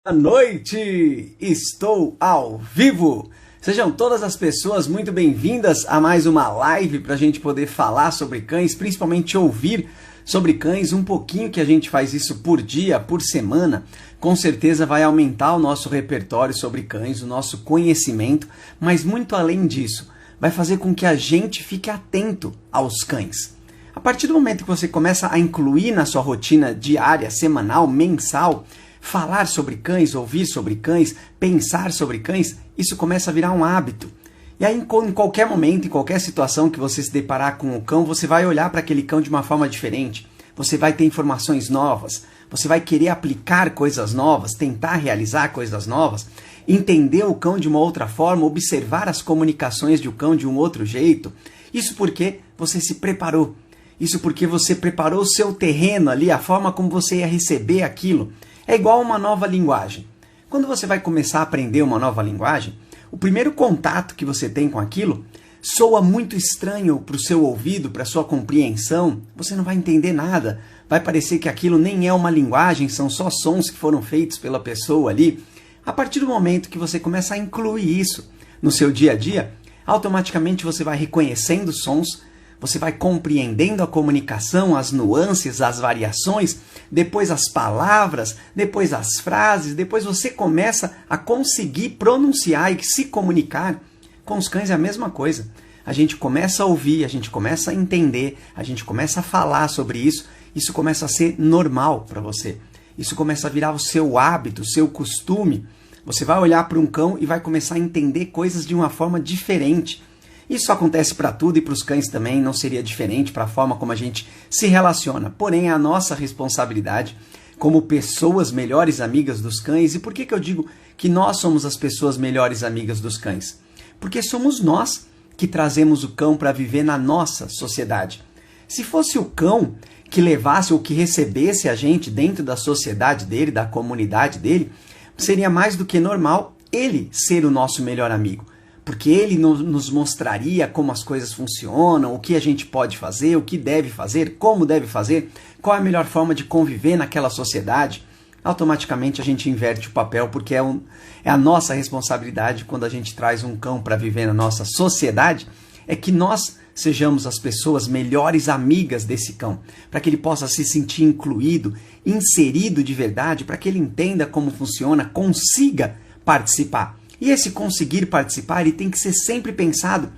Boa noite! Estou ao vivo! Sejam todas as pessoas muito bem-vindas a mais uma live para a gente poder falar sobre cães, principalmente ouvir sobre cães, um pouquinho que a gente faz isso por dia, por semana, com certeza vai aumentar o nosso repertório sobre cães, o nosso conhecimento, mas muito além disso, vai fazer com que a gente fique atento aos cães. A partir do momento que você começa a incluir na sua rotina diária, semanal, mensal, falar sobre cães, ouvir sobre cães, pensar sobre cães, isso começa a virar um hábito. E aí, em qualquer momento, em qualquer situação que você se deparar com o cão, você vai olhar para aquele cão de uma forma diferente. Você vai ter informações novas, você vai querer aplicar coisas novas, tentar realizar coisas novas, entender o cão de uma outra forma, observar as comunicações do cão de um outro jeito. Isso porque você se preparou. Isso porque você preparou o seu terreno ali, a forma como você ia receber aquilo. É igual uma nova linguagem. Quando você vai começar a aprender uma nova linguagem, o primeiro contato que você tem com aquilo soa muito estranho para o seu ouvido, para a sua compreensão. Você não vai entender nada. Vai parecer que aquilo nem é uma linguagem, são só sons que foram feitos pela pessoa ali. A partir do momento que você começa a incluir isso no seu dia a dia, automaticamente você vai reconhecendo sons, você vai compreendendo a comunicação, as nuances, as variações, depois as palavras, depois as frases, depois você começa a conseguir pronunciar e se comunicar. Com os cães é a mesma coisa. A gente começa a ouvir, a gente começa a entender, a gente começa a falar sobre isso, isso começa a ser normal para você. Isso começa a virar o seu hábito, o seu costume. Você vai olhar para um cão e vai começar a entender coisas de uma forma diferente. Isso acontece para tudo e para os cães também, não seria diferente para a forma como a gente se relaciona. Porém, é a nossa responsabilidade como pessoas melhores amigas dos cães. E por que eu digo que nós somos as pessoas melhores amigas dos cães? Porque somos nós que trazemos o cão para viver na nossa sociedade. Se fosse o cão que levasse ou que recebesse a gente dentro da sociedade dele, da comunidade dele, seria mais do que normal ele ser o nosso melhor amigo. Porque ele nos mostraria como as coisas funcionam, o que a gente pode fazer, o que deve fazer, como deve fazer, qual é a melhor forma de conviver naquela sociedade. Automaticamente a gente inverte o papel, porque é a nossa responsabilidade quando a gente traz um cão para viver na nossa sociedade, é que nós sejamos as pessoas melhores amigas desse cão, para que ele possa se sentir incluído, inserido de verdade, para que ele entenda como funciona, consiga participar. E esse conseguir participar, ele tem que ser sempre pensado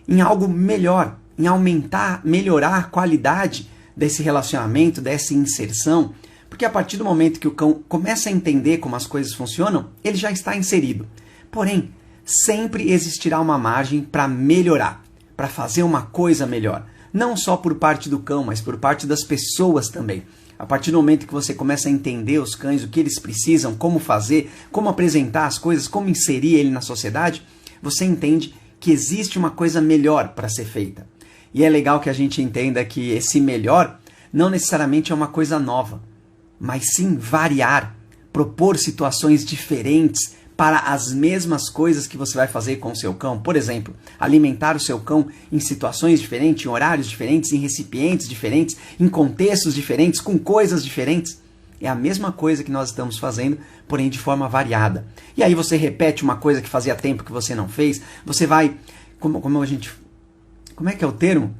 em algo melhor, em aumentar, melhorar a qualidade desse relacionamento, dessa inserção, porque a partir do momento que o cão começa a entender como as coisas funcionam, ele já está inserido. Porém, sempre existirá uma margem para melhorar, para fazer uma coisa melhor. Não só por parte do cão, mas por parte das pessoas também. A partir do momento que você começa a entender os cães, o que eles precisam, como fazer, como apresentar as coisas, como inserir ele na sociedade, você entende que existe uma coisa melhor para ser feita. E é legal que a gente entenda que esse melhor não necessariamente é uma coisa nova, mas sim variar, propor situações diferentes para as mesmas coisas que você vai fazer com o seu cão. Por exemplo, alimentar o seu cão em situações diferentes, em horários diferentes, em recipientes diferentes, em contextos diferentes, com coisas diferentes. É a mesma coisa que nós estamos fazendo, porém de forma variada. E aí você repete uma coisa que fazia tempo que você não fez, você vai... Como é que é o termo?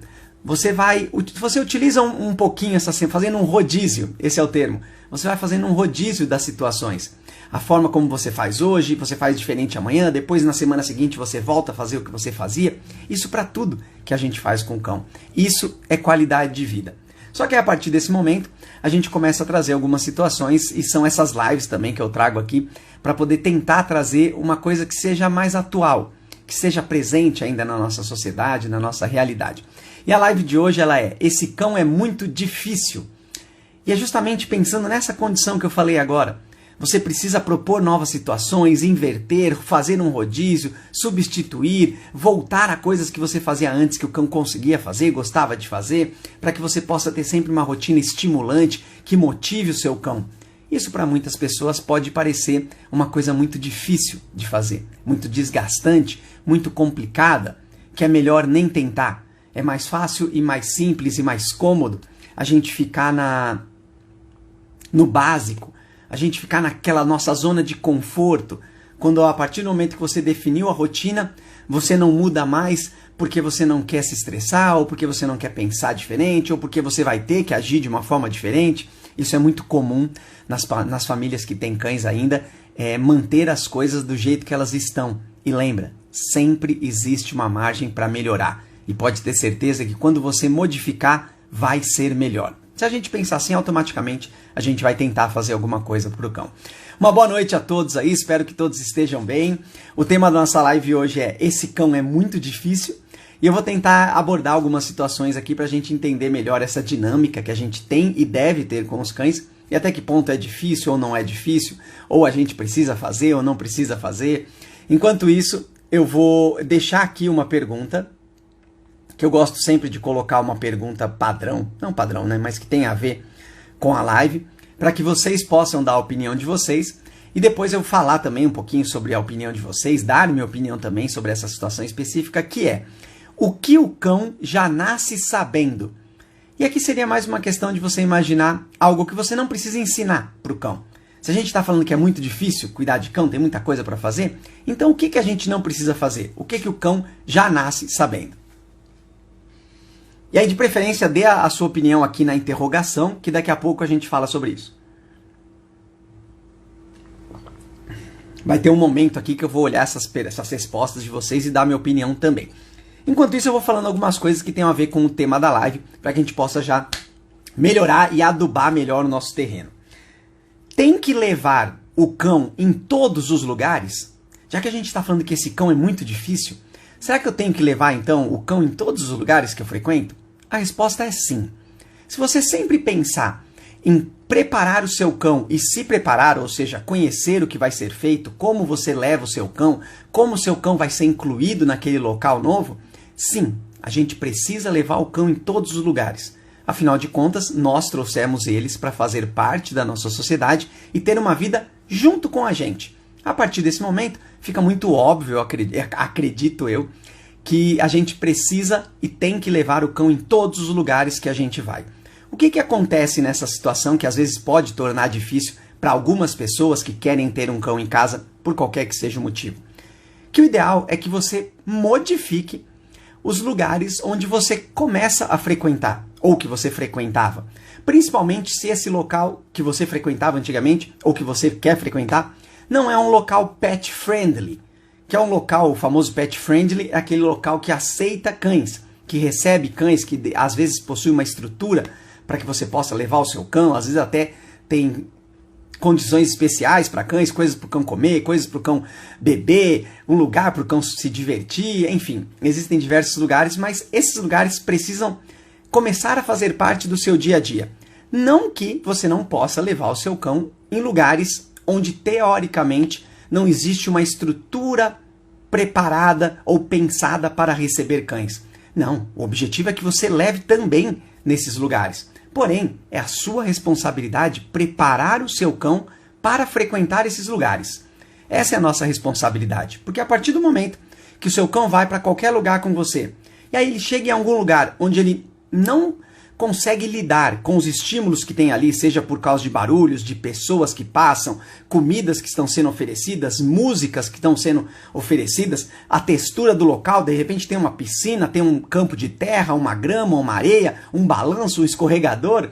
Você utiliza um pouquinho, fazendo um rodízio, esse é o termo. Você vai fazendo um rodízio das situações. A forma como você faz hoje, você faz diferente amanhã, depois na semana seguinte você volta a fazer o que você fazia. Isso para tudo que a gente faz com o cão. Isso é qualidade de vida. Só que a partir desse momento, a gente começa a trazer algumas situações, e são essas lives também que eu trago aqui, para poder tentar trazer uma coisa que seja mais atual, que seja presente ainda na nossa sociedade, na nossa realidade. E a live de hoje ela é: esse cão é muito difícil. E é justamente pensando nessa condição que eu falei agora. Você precisa propor novas situações, inverter, fazer um rodízio, substituir, voltar a coisas que você fazia antes, que o cão conseguia fazer, gostava de fazer, para que você possa ter sempre uma rotina estimulante que motive o seu cão. Isso para muitas pessoas pode parecer uma coisa muito difícil de fazer, muito desgastante, muito complicada, que é melhor nem tentar. É mais fácil e mais simples e mais cômodo a gente ficar no básico, a gente ficar naquela nossa zona de conforto, quando a partir do momento que você definiu a rotina, você não muda mais porque você não quer se estressar, ou porque você não quer pensar diferente, ou porque você vai ter que agir de uma forma diferente. Isso é muito comum nas famílias que têm cães ainda, manter as coisas do jeito que elas estão. E lembra, sempre existe uma margem para melhorar. E pode ter certeza que quando você modificar, vai ser melhor. Se a gente pensar assim, automaticamente a gente vai tentar fazer alguma coisa para o cão. Uma boa noite a todos aí, espero que todos estejam bem. O tema da nossa live hoje é Esse Cão é Muito Difícil. E eu vou tentar abordar algumas situações aqui para a gente entender melhor essa dinâmica que a gente tem e deve ter com os cães. E até que ponto é difícil ou não é difícil, ou a gente precisa fazer ou não precisa fazer. Enquanto isso, eu vou deixar aqui uma pergunta, que eu gosto sempre de colocar uma pergunta padrão, não padrão, né, mas que tem a ver com a live, para que vocês possam dar a opinião de vocês, e depois eu falar também um pouquinho sobre a opinião de vocês, dar minha opinião também sobre essa situação específica, que é: o que o cão já nasce sabendo? E aqui seria mais uma questão de você imaginar algo que você não precisa ensinar para o cão. Se a gente está falando que é muito difícil cuidar de cão, tem muita coisa para fazer, então o que a gente não precisa fazer? O que o cão já nasce sabendo? E aí, de preferência, dê a sua opinião aqui na interrogação, que daqui a pouco a gente fala sobre isso. Vai ter um momento aqui que eu vou olhar essas respostas de vocês e dar minha opinião também. Enquanto isso, eu vou falando algumas coisas que tem a ver com o tema da live, para que a gente possa já melhorar e adubar melhor o nosso terreno. Tem que levar o cão em todos os lugares? Já que a gente está falando que esse cão é muito difícil, será que eu tenho que levar, então, o cão em todos os lugares que eu frequento? A resposta é sim. Se você sempre pensar em preparar o seu cão e se preparar, ou seja, conhecer o que vai ser feito, como você leva o seu cão, como o seu cão vai ser incluído naquele local novo, sim, a gente precisa levar o cão em todos os lugares. Afinal de contas, nós trouxemos eles para fazer parte da nossa sociedade e ter uma vida junto com a gente. A partir desse momento, fica muito óbvio, acredito eu, que a gente precisa e tem que levar o cão em todos os lugares que a gente vai. O que acontece nessa situação que às vezes pode tornar difícil para algumas pessoas que querem ter um cão em casa, por qualquer que seja o motivo? Que o ideal é que você modifique os lugares onde você começa a frequentar, ou que você frequentava. Principalmente se esse local que você frequentava antigamente, ou que você quer frequentar, não é um local pet friendly. Que é um local, o famoso pet friendly, é aquele local que aceita cães, que recebe cães, que às vezes possui uma estrutura para que você possa levar o seu cão, às vezes até tem condições especiais para cães, coisas para o cão comer, coisas para o cão beber, um lugar para o cão se divertir, enfim, existem diversos lugares, mas esses lugares precisam começar a fazer parte do seu dia a dia. Não que você não possa levar o seu cão em lugares onde teoricamente não existe uma estrutura preparada ou pensada para receber cães. Não, o objetivo é que você leve também nesses lugares. Porém, é a sua responsabilidade preparar o seu cão para frequentar esses lugares. Essa é a nossa responsabilidade, porque a partir do momento que o seu cão vai para qualquer lugar com você, e aí ele chega em algum lugar onde ele não consegue lidar com os estímulos que tem ali, seja por causa de barulhos, de pessoas que passam, comidas que estão sendo oferecidas, músicas que estão sendo oferecidas, a textura do local, de repente tem uma piscina, tem um campo de terra, uma grama, uma areia, um balanço, um escorregador,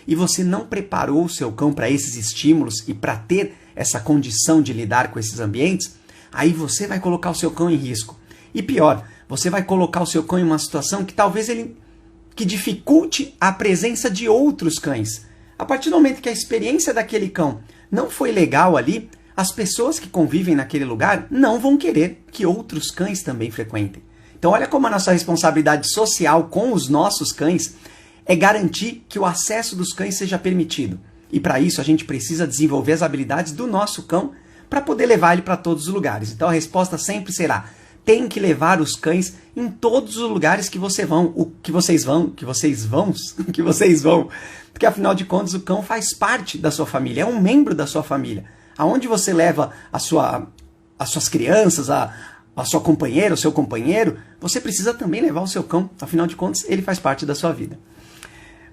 e você não preparou o seu cão para esses estímulos e para ter essa condição de lidar com esses ambientes, aí você vai colocar o seu cão em risco. E pior, você vai colocar o seu cão em uma situação que talvez que dificulte a presença de outros cães. A partir do momento que a experiência daquele cão não foi legal ali, as pessoas que convivem naquele lugar não vão querer que outros cães também frequentem. Então olha como a nossa responsabilidade social com os nossos cães é garantir que o acesso dos cães seja permitido. E para isso a gente precisa desenvolver as habilidades do nosso cão para poder levar ele para todos os lugares. Então a resposta sempre será: tem que levar os cães em todos os lugares que vocês vão. Porque afinal de contas o cão faz parte da sua família, é um membro da sua família. Aonde você leva as suas crianças, a sua companheira, o seu companheiro, você precisa também levar o seu cão. Afinal de contas, ele faz parte da sua vida.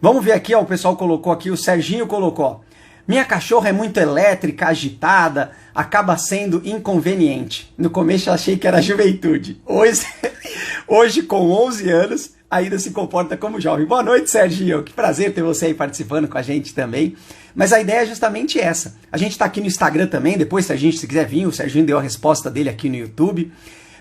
Vamos ver aqui, ó, o pessoal colocou aqui, o Serginho colocou. Minha cachorra é muito elétrica, agitada, acaba sendo inconveniente. No começo eu achei que era juventude. Hoje com 11 anos, ainda se comporta como jovem. Boa noite, Serginho. Que prazer ter você aí participando com a gente também. Mas a ideia é justamente essa. A gente está aqui no Instagram também, depois se quiser vir, o Serginho deu a resposta dele aqui no YouTube.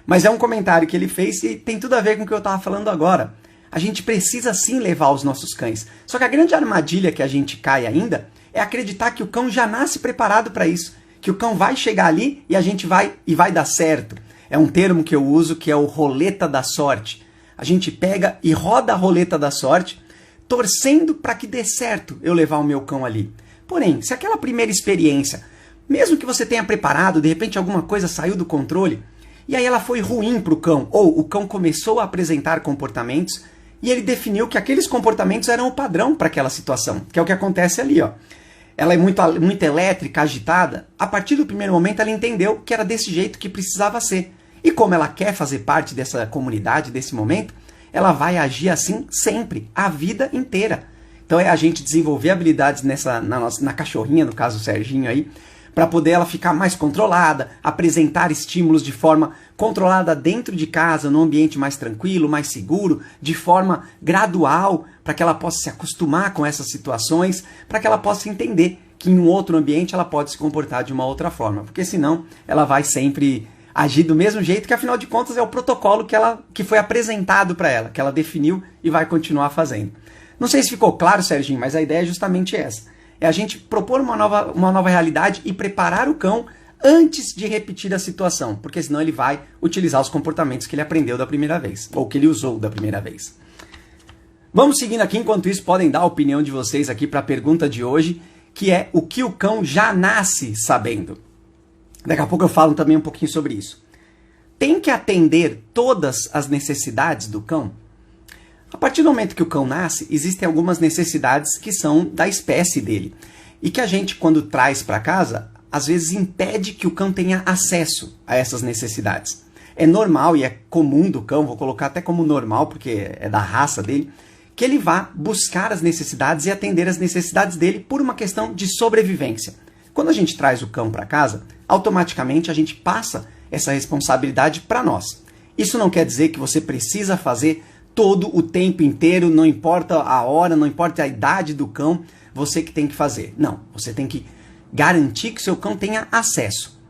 Mas é um comentário que ele fez e tem tudo a ver com o que eu estava falando agora. A gente precisa sim levar os nossos cães. Só que a grande armadilha que a gente cai ainda é acreditar que o cão já nasce preparado para isso. Que o cão vai chegar ali e a gente vai dar certo. É um termo que eu uso que é o roleta da sorte. A gente pega e roda a roleta da sorte, torcendo para que dê certo eu levar o meu cão ali. Porém, se aquela primeira experiência, mesmo que você tenha preparado, de repente alguma coisa saiu do controle, e aí ela foi ruim para o cão, ou o cão começou a apresentar comportamentos, e ele definiu que aqueles comportamentos eram o padrão para aquela situação, que é o que acontece ali, ó. Ela é muito elétrica, agitada. A partir do primeiro momento ela entendeu que era desse jeito que precisava ser. E como ela quer fazer parte dessa comunidade, desse momento, ela vai agir assim sempre, a vida inteira. Então é a gente desenvolver habilidades na cachorrinha, no caso o Serginho aí, para poder ela ficar mais controlada, apresentar estímulos de forma controlada dentro de casa, num ambiente mais tranquilo, mais seguro, de forma gradual, para que ela possa se acostumar com essas situações, para que ela possa entender que em um outro ambiente ela pode se comportar de uma outra forma, porque senão ela vai sempre agir do mesmo jeito, que afinal de contas é o protocolo que foi apresentado para ela, que ela definiu e vai continuar fazendo. Não sei se ficou claro, Serginho, mas a ideia é justamente essa. É a gente propor uma nova realidade e preparar o cão antes de repetir a situação, porque senão ele vai utilizar os comportamentos que ele aprendeu da primeira vez, ou que ele usou da primeira vez. Vamos seguindo aqui, enquanto isso podem dar a opinião de vocês aqui para a pergunta de hoje, que é o que o cão já nasce sabendo. Daqui a pouco eu falo também um pouquinho sobre isso. Tem que atender todas as necessidades do cão? A partir do momento que o cão nasce, existem algumas necessidades que são da espécie dele. E que a gente, quando traz para casa, às vezes impede que o cão tenha acesso a essas necessidades. É normal e é comum do cão, vou colocar até como normal, porque é da raça dele, que ele vá buscar as necessidades e atender as necessidades dele por uma questão de sobrevivência. Quando a gente traz o cão para casa, automaticamente a gente passa essa responsabilidade para nós. Isso não quer dizer que você precisa fazer todo o tempo inteiro, não importa a hora, não importa a idade do cão, você que tem que fazer. Não, você tem que garantir que seu cão tenha acesso.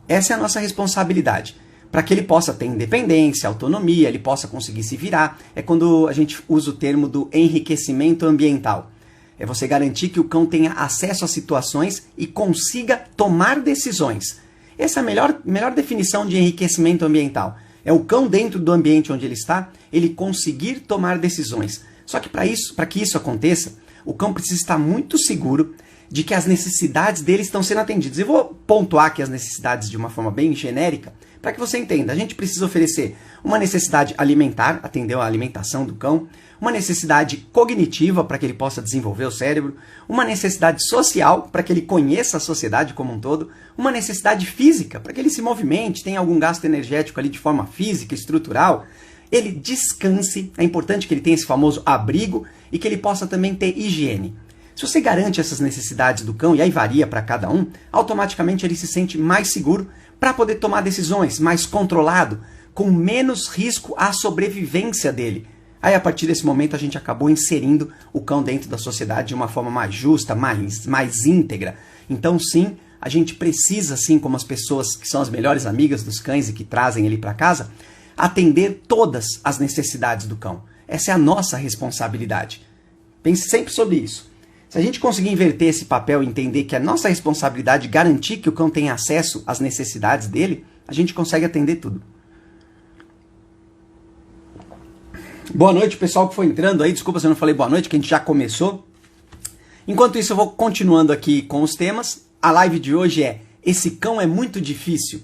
Essa é a nossa responsabilidade, para que ele possa ter independência, autonomia, ele possa conseguir se virar. É quando a gente usa o termo do enriquecimento ambiental. É você garantir que o cão tenha acesso a situações e consiga tomar decisões. Essa é a melhor definição de enriquecimento ambiental. É o cão dentro do ambiente onde ele está, ele conseguir tomar decisões. Só que para que isso aconteça, o cão precisa estar muito seguro de que as necessidades dele estão sendo atendidas. Eu vou pontuar aqui as necessidades de uma forma bem genérica, para que você entenda. A gente precisa oferecer uma necessidade alimentar, atender a alimentação do cão, uma necessidade cognitiva, para que ele possa desenvolver o cérebro, uma necessidade social, para que ele conheça a sociedade como um todo, uma necessidade física, para que ele se movimente, tenha algum gasto energético ali de forma física, estrutural, ele descanse, é importante que ele tenha esse famoso abrigo e que ele possa também ter higiene. Se você garante essas necessidades do cão, e aí varia para cada um, automaticamente ele se sente mais seguro para poder tomar decisões, mais controlado, com menos risco à sobrevivência dele. Aí, a partir desse momento, a gente acabou inserindo o cão dentro da sociedade de uma forma mais justa, mais íntegra. Então, sim, a gente precisa, assim como as pessoas que são as melhores amigas dos cães e que trazem ele para casa, atender todas as necessidades do cão. Essa é a nossa responsabilidade. Pense sempre sobre isso. Se a gente conseguir inverter esse papel e entender que é nossa responsabilidade garantir que o cão tenha acesso às necessidades dele, a gente consegue atender tudo. Boa noite, pessoal que foi entrando aí. Desculpa se eu não falei boa noite, que a gente já começou. Enquanto isso, eu vou continuando aqui com os temas. A live de hoje é Esse Cão é Muito Difícil.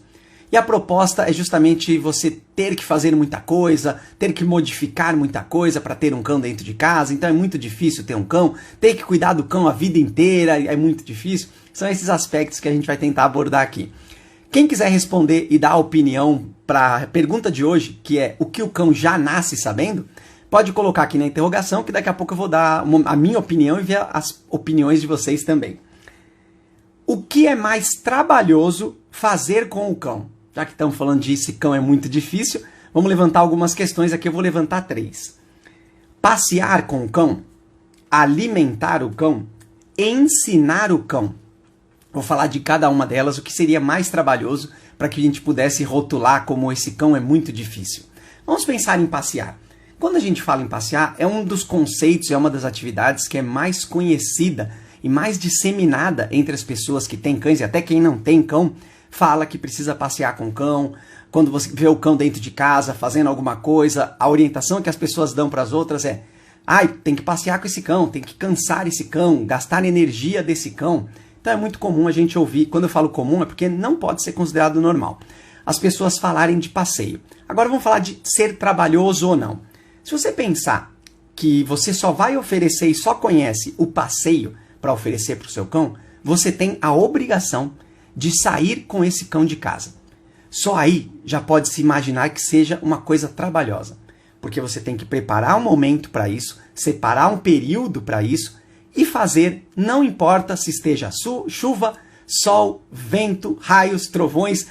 E a proposta é justamente você ter que fazer muita coisa, ter que modificar muita coisa para ter um cão dentro de casa. Então é muito difícil ter um cão, ter que cuidar do cão a vida inteira é muito difícil. São esses aspectos que a gente vai tentar abordar aqui. Quem quiser responder e dar a opinião para a pergunta de hoje, que é o que o cão já nasce sabendo, pode colocar aqui na interrogação, que daqui a pouco eu vou dar a minha opinião e ver as opiniões de vocês também. O que é mais trabalhoso fazer com o cão? Já que estamos falando de esse cão é muito difícil, vamos levantar algumas questões aqui, eu vou levantar 3. Passear com o cão, alimentar o cão, ensinar o cão. Vou falar de cada uma delas, o que seria mais trabalhoso para que a gente pudesse rotular como esse cão é muito difícil. Vamos pensar em passear. Quando a gente fala em passear, é um dos conceitos, é uma das atividades que é mais conhecida e mais disseminada entre as pessoas que têm cães, e até quem não tem cão, fala que precisa passear com o cão. Quando você vê o cão dentro de casa, fazendo alguma coisa, a orientação que as pessoas dão para as outras é: tem que passear com esse cão, tem que cansar esse cão, gastar energia desse cão. Então é muito comum a gente ouvir, quando eu falo comum é porque não pode ser considerado normal, as pessoas falarem de passeio. Agora vamos falar de ser trabalhoso ou não. Se você pensar que você só vai oferecer e só conhece o passeio para oferecer para o seu cão, você tem a obrigação de sair com esse cão de casa. Só aí já pode se imaginar que seja uma coisa trabalhosa, porque você tem que preparar um momento para isso, separar um período para isso e fazer, não importa se esteja chuva, sol, vento, raios, trovões,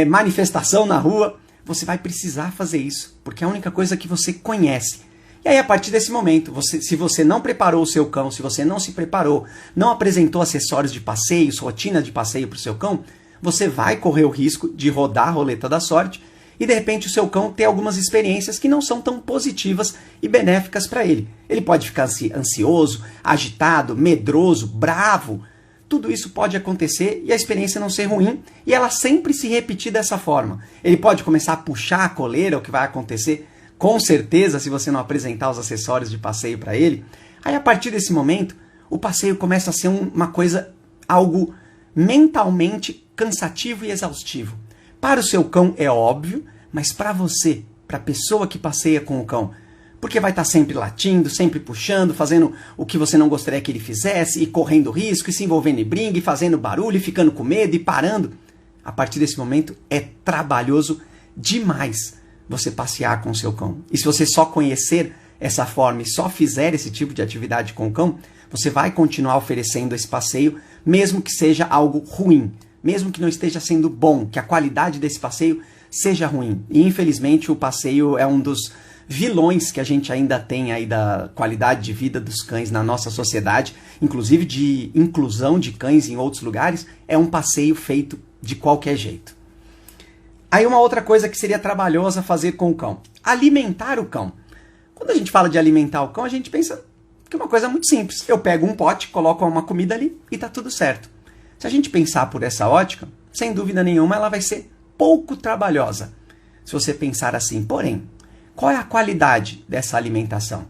manifestação na rua, você vai precisar fazer isso, porque é a única coisa que você conhece. E aí, a partir desse momento, se você não preparou o seu cão, se você não se preparou, não apresentou acessórios de passeios, rotina de passeio para o seu cão, você vai correr o risco de rodar a roleta da sorte e, de repente, o seu cão ter algumas experiências que não são tão positivas e benéficas para ele. Ele pode ficar ansioso, agitado, medroso, bravo. Tudo isso pode acontecer e a experiência não ser ruim e ela sempre se repetir dessa forma. Ele pode começar a puxar a coleira, o que vai acontecer com certeza se você não apresentar os acessórios de passeio para ele. Aí a partir desse momento, o passeio começa a ser uma coisa, algo mentalmente cansativo e exaustivo. Para o seu cão é óbvio, mas para você, para a pessoa que passeia com o cão, porque vai estar sempre latindo, sempre puxando, fazendo o que você não gostaria que ele fizesse, e correndo risco, e se envolvendo em briga, e fazendo barulho, e ficando com medo, e parando. A partir desse momento, é trabalhoso demais você passear com o seu cão. E se você só conhecer essa forma e só fizer esse tipo de atividade com o cão, você vai continuar oferecendo esse passeio, mesmo que seja algo ruim, mesmo que não esteja sendo bom, que a qualidade desse passeio seja ruim. E infelizmente o passeio é um dos vilões que a gente ainda tem aí da qualidade de vida dos cães na nossa sociedade, inclusive de inclusão de cães em outros lugares, é um passeio feito de qualquer jeito. Aí uma outra coisa que seria trabalhosa fazer com o cão, alimentar o cão. Quando a gente fala de alimentar o cão, a gente pensa que é uma coisa muito simples. Eu pego um pote, coloco uma comida ali e tá tudo certo. Se a gente pensar por essa ótica, sem dúvida nenhuma ela vai ser pouco trabalhosa. Se você pensar assim, porém, qual é a qualidade dessa alimentação?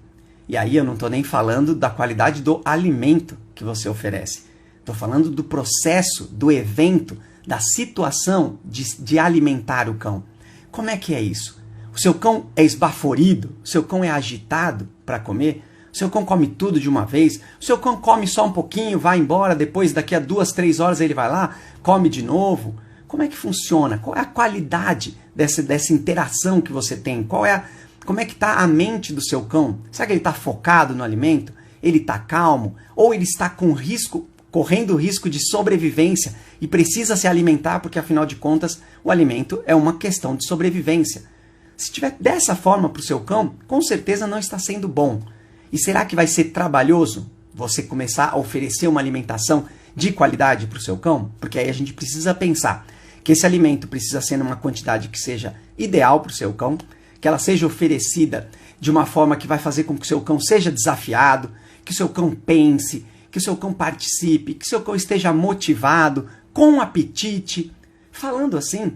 E aí eu não estou nem falando da qualidade do alimento que você oferece. Estou falando do processo, do evento, da situação de alimentar o cão. Como é que é isso? O seu cão é esbaforido? O seu cão é agitado para comer? O seu cão come tudo de uma vez? O seu cão come só um pouquinho, vai embora, depois daqui a 2, 3 horas ele vai lá, come de novo? Como é que funciona? Qual é a qualidade dessa interação que você tem? Como é que está a mente do seu cão? Será que ele está focado no alimento? Ele está calmo? Ou ele está correndo risco de sobrevivência e precisa se alimentar porque, afinal de contas, o alimento é uma questão de sobrevivência? Se tiver dessa forma para o seu cão, com certeza não está sendo bom. E será que vai ser trabalhoso você começar a oferecer uma alimentação de qualidade para o seu cão? Porque aí a gente precisa pensar que esse alimento precisa ser numa quantidade que seja ideal para o seu cão, que ela seja oferecida de uma forma que vai fazer com que o seu cão seja desafiado, que o seu cão pense, que o seu cão participe, que o seu cão esteja motivado, com apetite. Falando assim,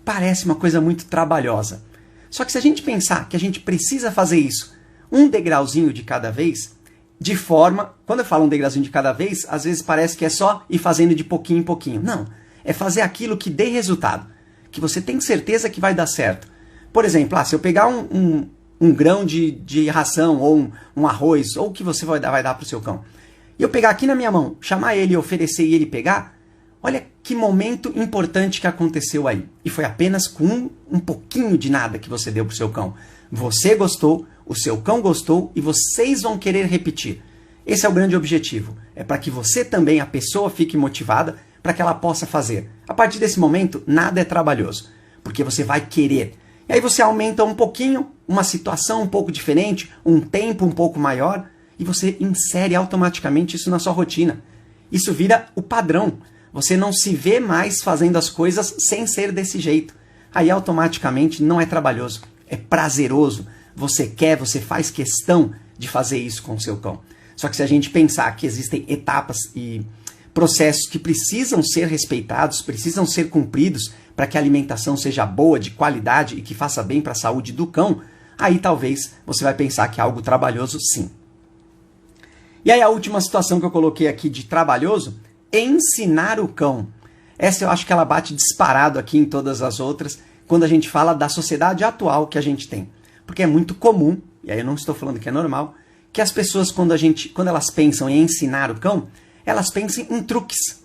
parece uma coisa muito trabalhosa. Só que se a gente pensar que a gente precisa fazer isso um degrauzinho de cada vez, de forma... Quando eu falo um degrauzinho de cada vez, às vezes parece que é só ir fazendo de pouquinho em pouquinho. Não, é fazer aquilo que dê resultado, que você tem certeza que vai dar certo. Por exemplo, se eu pegar um grão de ração, ou um arroz, ou o que você vai dar para o seu cão, e eu pegar aqui na minha mão, chamar ele, oferecer e ele pegar, olha que momento importante que aconteceu aí. E foi apenas com um pouquinho de nada que você deu para o seu cão. Você gostou, o seu cão gostou e vocês vão querer repetir. Esse é o grande objetivo. É para que você também, a pessoa, fique motivada para que ela possa fazer. A partir desse momento, nada é trabalhoso, porque você vai querer. E aí você aumenta um pouquinho, uma situação um pouco diferente, um tempo um pouco maior, e você insere automaticamente isso na sua rotina. Isso vira o padrão. Você não se vê mais fazendo as coisas sem ser desse jeito. Aí automaticamente não é trabalhoso, é prazeroso. Você quer, você faz questão de fazer isso com o seu cão. Só que se a gente pensar que existem etapas e processos que precisam ser respeitados, precisam ser cumpridos para que a alimentação seja boa, de qualidade e que faça bem para a saúde do cão, aí talvez você vai pensar que é algo trabalhoso sim. E aí a última situação que eu coloquei aqui de trabalhoso, ensinar o cão. Essa eu acho que ela bate disparado aqui em todas as outras, quando a gente fala da sociedade atual que a gente tem. Porque é muito comum, e aí eu não estou falando que é normal, que as pessoas quando elas pensam em ensinar o cão, elas pensam em truques.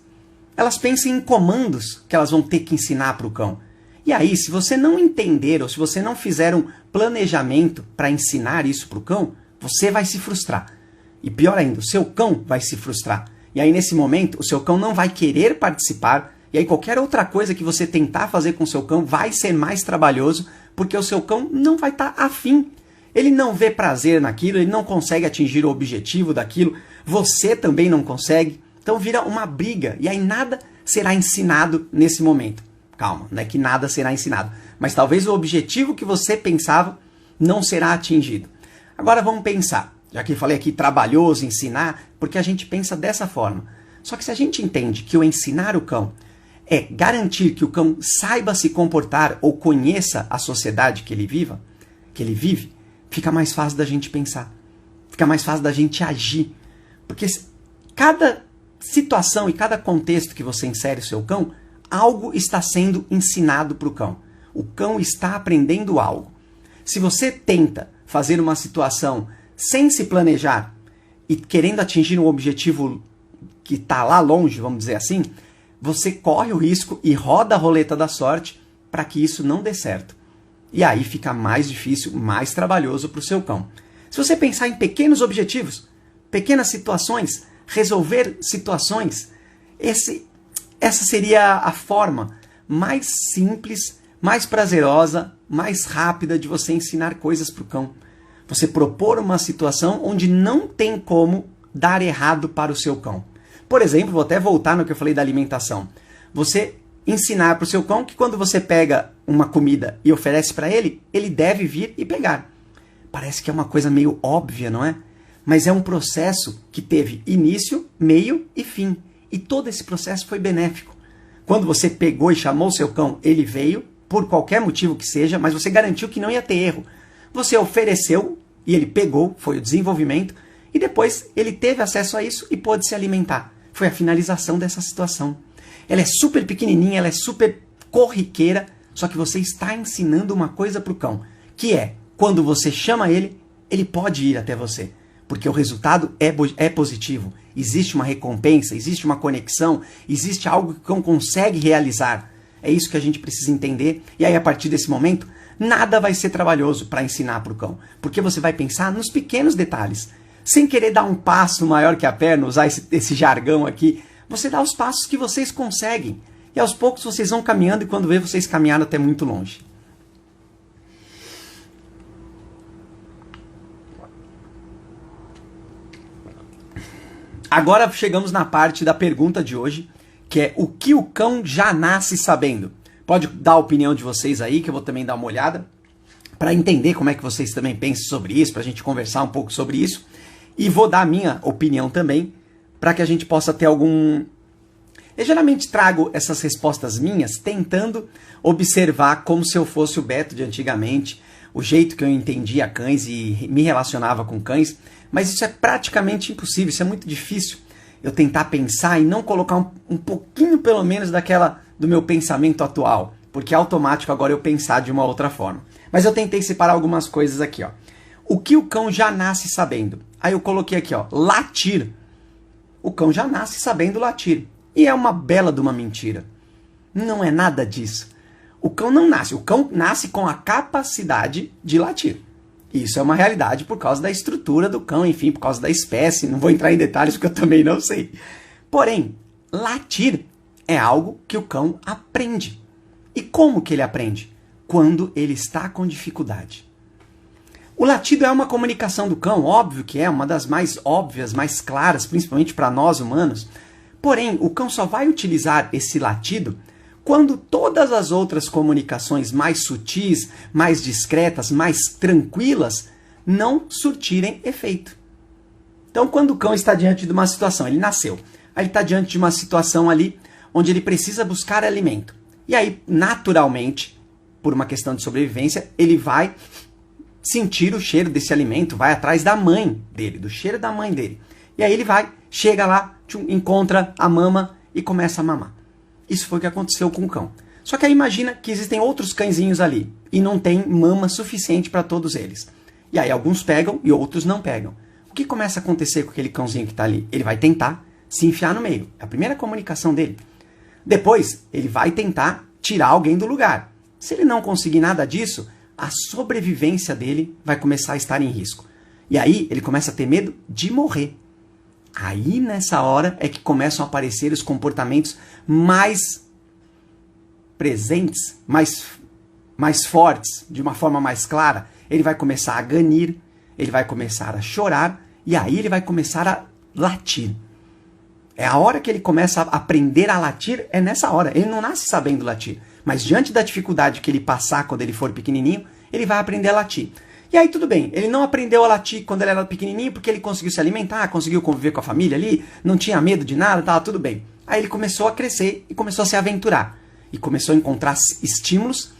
Elas pensam em comandos que elas vão ter que ensinar para o cão. E aí, se você não entender ou se você não fizer um planejamento para ensinar isso para o cão, você vai se frustrar. E pior ainda, o seu cão vai se frustrar. E aí, nesse momento, o seu cão não vai querer participar. E aí, qualquer outra coisa que você tentar fazer com o seu cão vai ser mais trabalhoso, porque o seu cão não vai estar afim. Ele não vê prazer naquilo, ele não consegue atingir o objetivo daquilo, você também não consegue. Então vira uma briga, e aí nada será ensinado nesse momento. Calma, não é que nada será ensinado, mas talvez o objetivo que você pensava não será atingido. Agora vamos pensar, já que eu falei aqui trabalhoso, ensinar, porque a gente pensa dessa forma. Só que se a gente entende que o ensinar o cão é garantir que o cão saiba se comportar ou conheça a sociedade que ele vive, fica mais fácil da gente pensar, fica mais fácil da gente agir. Porque cada situação e cada contexto que você insere o seu cão, algo está sendo ensinado para o cão. O cão está aprendendo algo. Se você tenta fazer uma situação sem se planejar e querendo atingir um objetivo que está lá longe, vamos dizer assim, você corre o risco e roda a roleta da sorte para que isso não dê certo. E aí fica mais difícil, mais trabalhoso para o seu cão. Se você pensar em pequenos objetivos, pequenas situações, resolver situações, essa seria a forma mais simples, mais prazerosa, mais rápida de você ensinar coisas para o cão. Você propor uma situação onde não tem como dar errado para o seu cão. Por exemplo, vou até voltar no que eu falei da alimentação. Você ensinar para o seu cão que quando você pega uma comida e oferece para ele, ele deve vir e pegar. Parece que é uma coisa meio óbvia, não é? Mas é um processo que teve início, meio e fim. E todo esse processo foi benéfico. Quando você pegou e chamou o seu cão, ele veio, por qualquer motivo que seja, mas você garantiu que não ia ter erro. Você ofereceu e ele pegou, foi o desenvolvimento, e depois ele teve acesso a isso e pôde se alimentar. Foi a finalização dessa situação. Ela é super pequenininha, ela é super corriqueira, só que você está ensinando uma coisa para o cão, que é, quando você chama ele, ele pode ir até você, porque o resultado é positivo. Existe uma recompensa, existe uma conexão, existe algo que o cão consegue realizar. É isso que a gente precisa entender, e aí a partir desse momento, nada vai ser trabalhoso para ensinar para o cão, porque você vai pensar nos pequenos detalhes, sem querer dar um passo maior que a perna, usar esse jargão aqui. Você dá os passos que vocês conseguem. E aos poucos vocês vão caminhando e quando vê, vocês caminharam até muito longe. Agora chegamos na parte da pergunta de hoje, que é o que o cão já nasce sabendo. Pode dar a opinião de vocês aí, que eu vou também dar uma olhada, para entender como é que vocês também pensam sobre isso, para a gente conversar um pouco sobre isso. E vou dar a minha opinião também, para que a gente possa ter algum... Eu geralmente trago essas respostas minhas tentando observar como se eu fosse o Beto de antigamente, o jeito que eu entendia cães e me relacionava com cães, mas isso é praticamente impossível, isso é muito difícil. Eu tentar pensar e não colocar um pouquinho pelo menos do meu pensamento atual, porque é automático agora eu pensar de uma outra forma. Mas eu tentei separar algumas coisas aqui, ó. O que o cão já nasce sabendo? Aí eu coloquei aqui, ó, latir. O cão já nasce sabendo latir. E é uma bela de uma mentira. Não é nada disso. O cão não nasce. O cão nasce com a capacidade de latir. Isso é uma realidade por causa da estrutura do cão, enfim, por causa da espécie. Não vou entrar em detalhes porque eu também não sei. Porém, latir É algo que o cão aprende. E como que ele aprende? Quando ele está com dificuldade. O latido é uma comunicação do cão, óbvio que é uma das mais óbvias, mais claras, principalmente para nós humanos. Porém, o cão só vai utilizar esse latido quando todas as outras comunicações mais sutis, mais discretas, mais tranquilas, não surtirem efeito. Então, quando o cão está diante de uma situação, ele nasceu, aí ele está diante de uma situação ali onde ele precisa buscar alimento. E aí, naturalmente, por uma questão de sobrevivência, ele vai sentir o cheiro desse alimento, vai atrás da mãe dele, do cheiro da mãe dele. E aí ele vai, chega lá, encontra a mama e começa a mamar. Isso foi o que aconteceu com o cão. Só que aí imagina que existem outros cãezinhos ali e não tem mama suficiente para todos eles. E aí alguns pegam e outros não pegam. O que começa a acontecer com aquele cãozinho que está ali? Ele vai tentar se enfiar no meio. É a primeira comunicação dele. Depois, ele vai tentar tirar alguém do lugar. Se ele não conseguir nada disso, a sobrevivência dele vai começar a estar em risco. E aí ele começa a ter medo de morrer. Aí nessa hora é que começam a aparecer os comportamentos mais presentes, mais fortes, de uma forma mais clara. Ele vai começar a ganir, ele vai começar a chorar e aí ele vai começar a latir. É a hora que ele começa a aprender a latir, é nessa hora. Ele não nasce sabendo latir. Mas diante da dificuldade que ele passar quando ele for pequenininho, ele vai aprender a latir. E aí tudo bem, ele não aprendeu a latir quando ele era pequenininho porque ele conseguiu se alimentar, conseguiu conviver com a família ali, não tinha medo de nada, tava tudo bem. Aí ele começou a crescer e começou a se aventurar. E começou a encontrar estímulos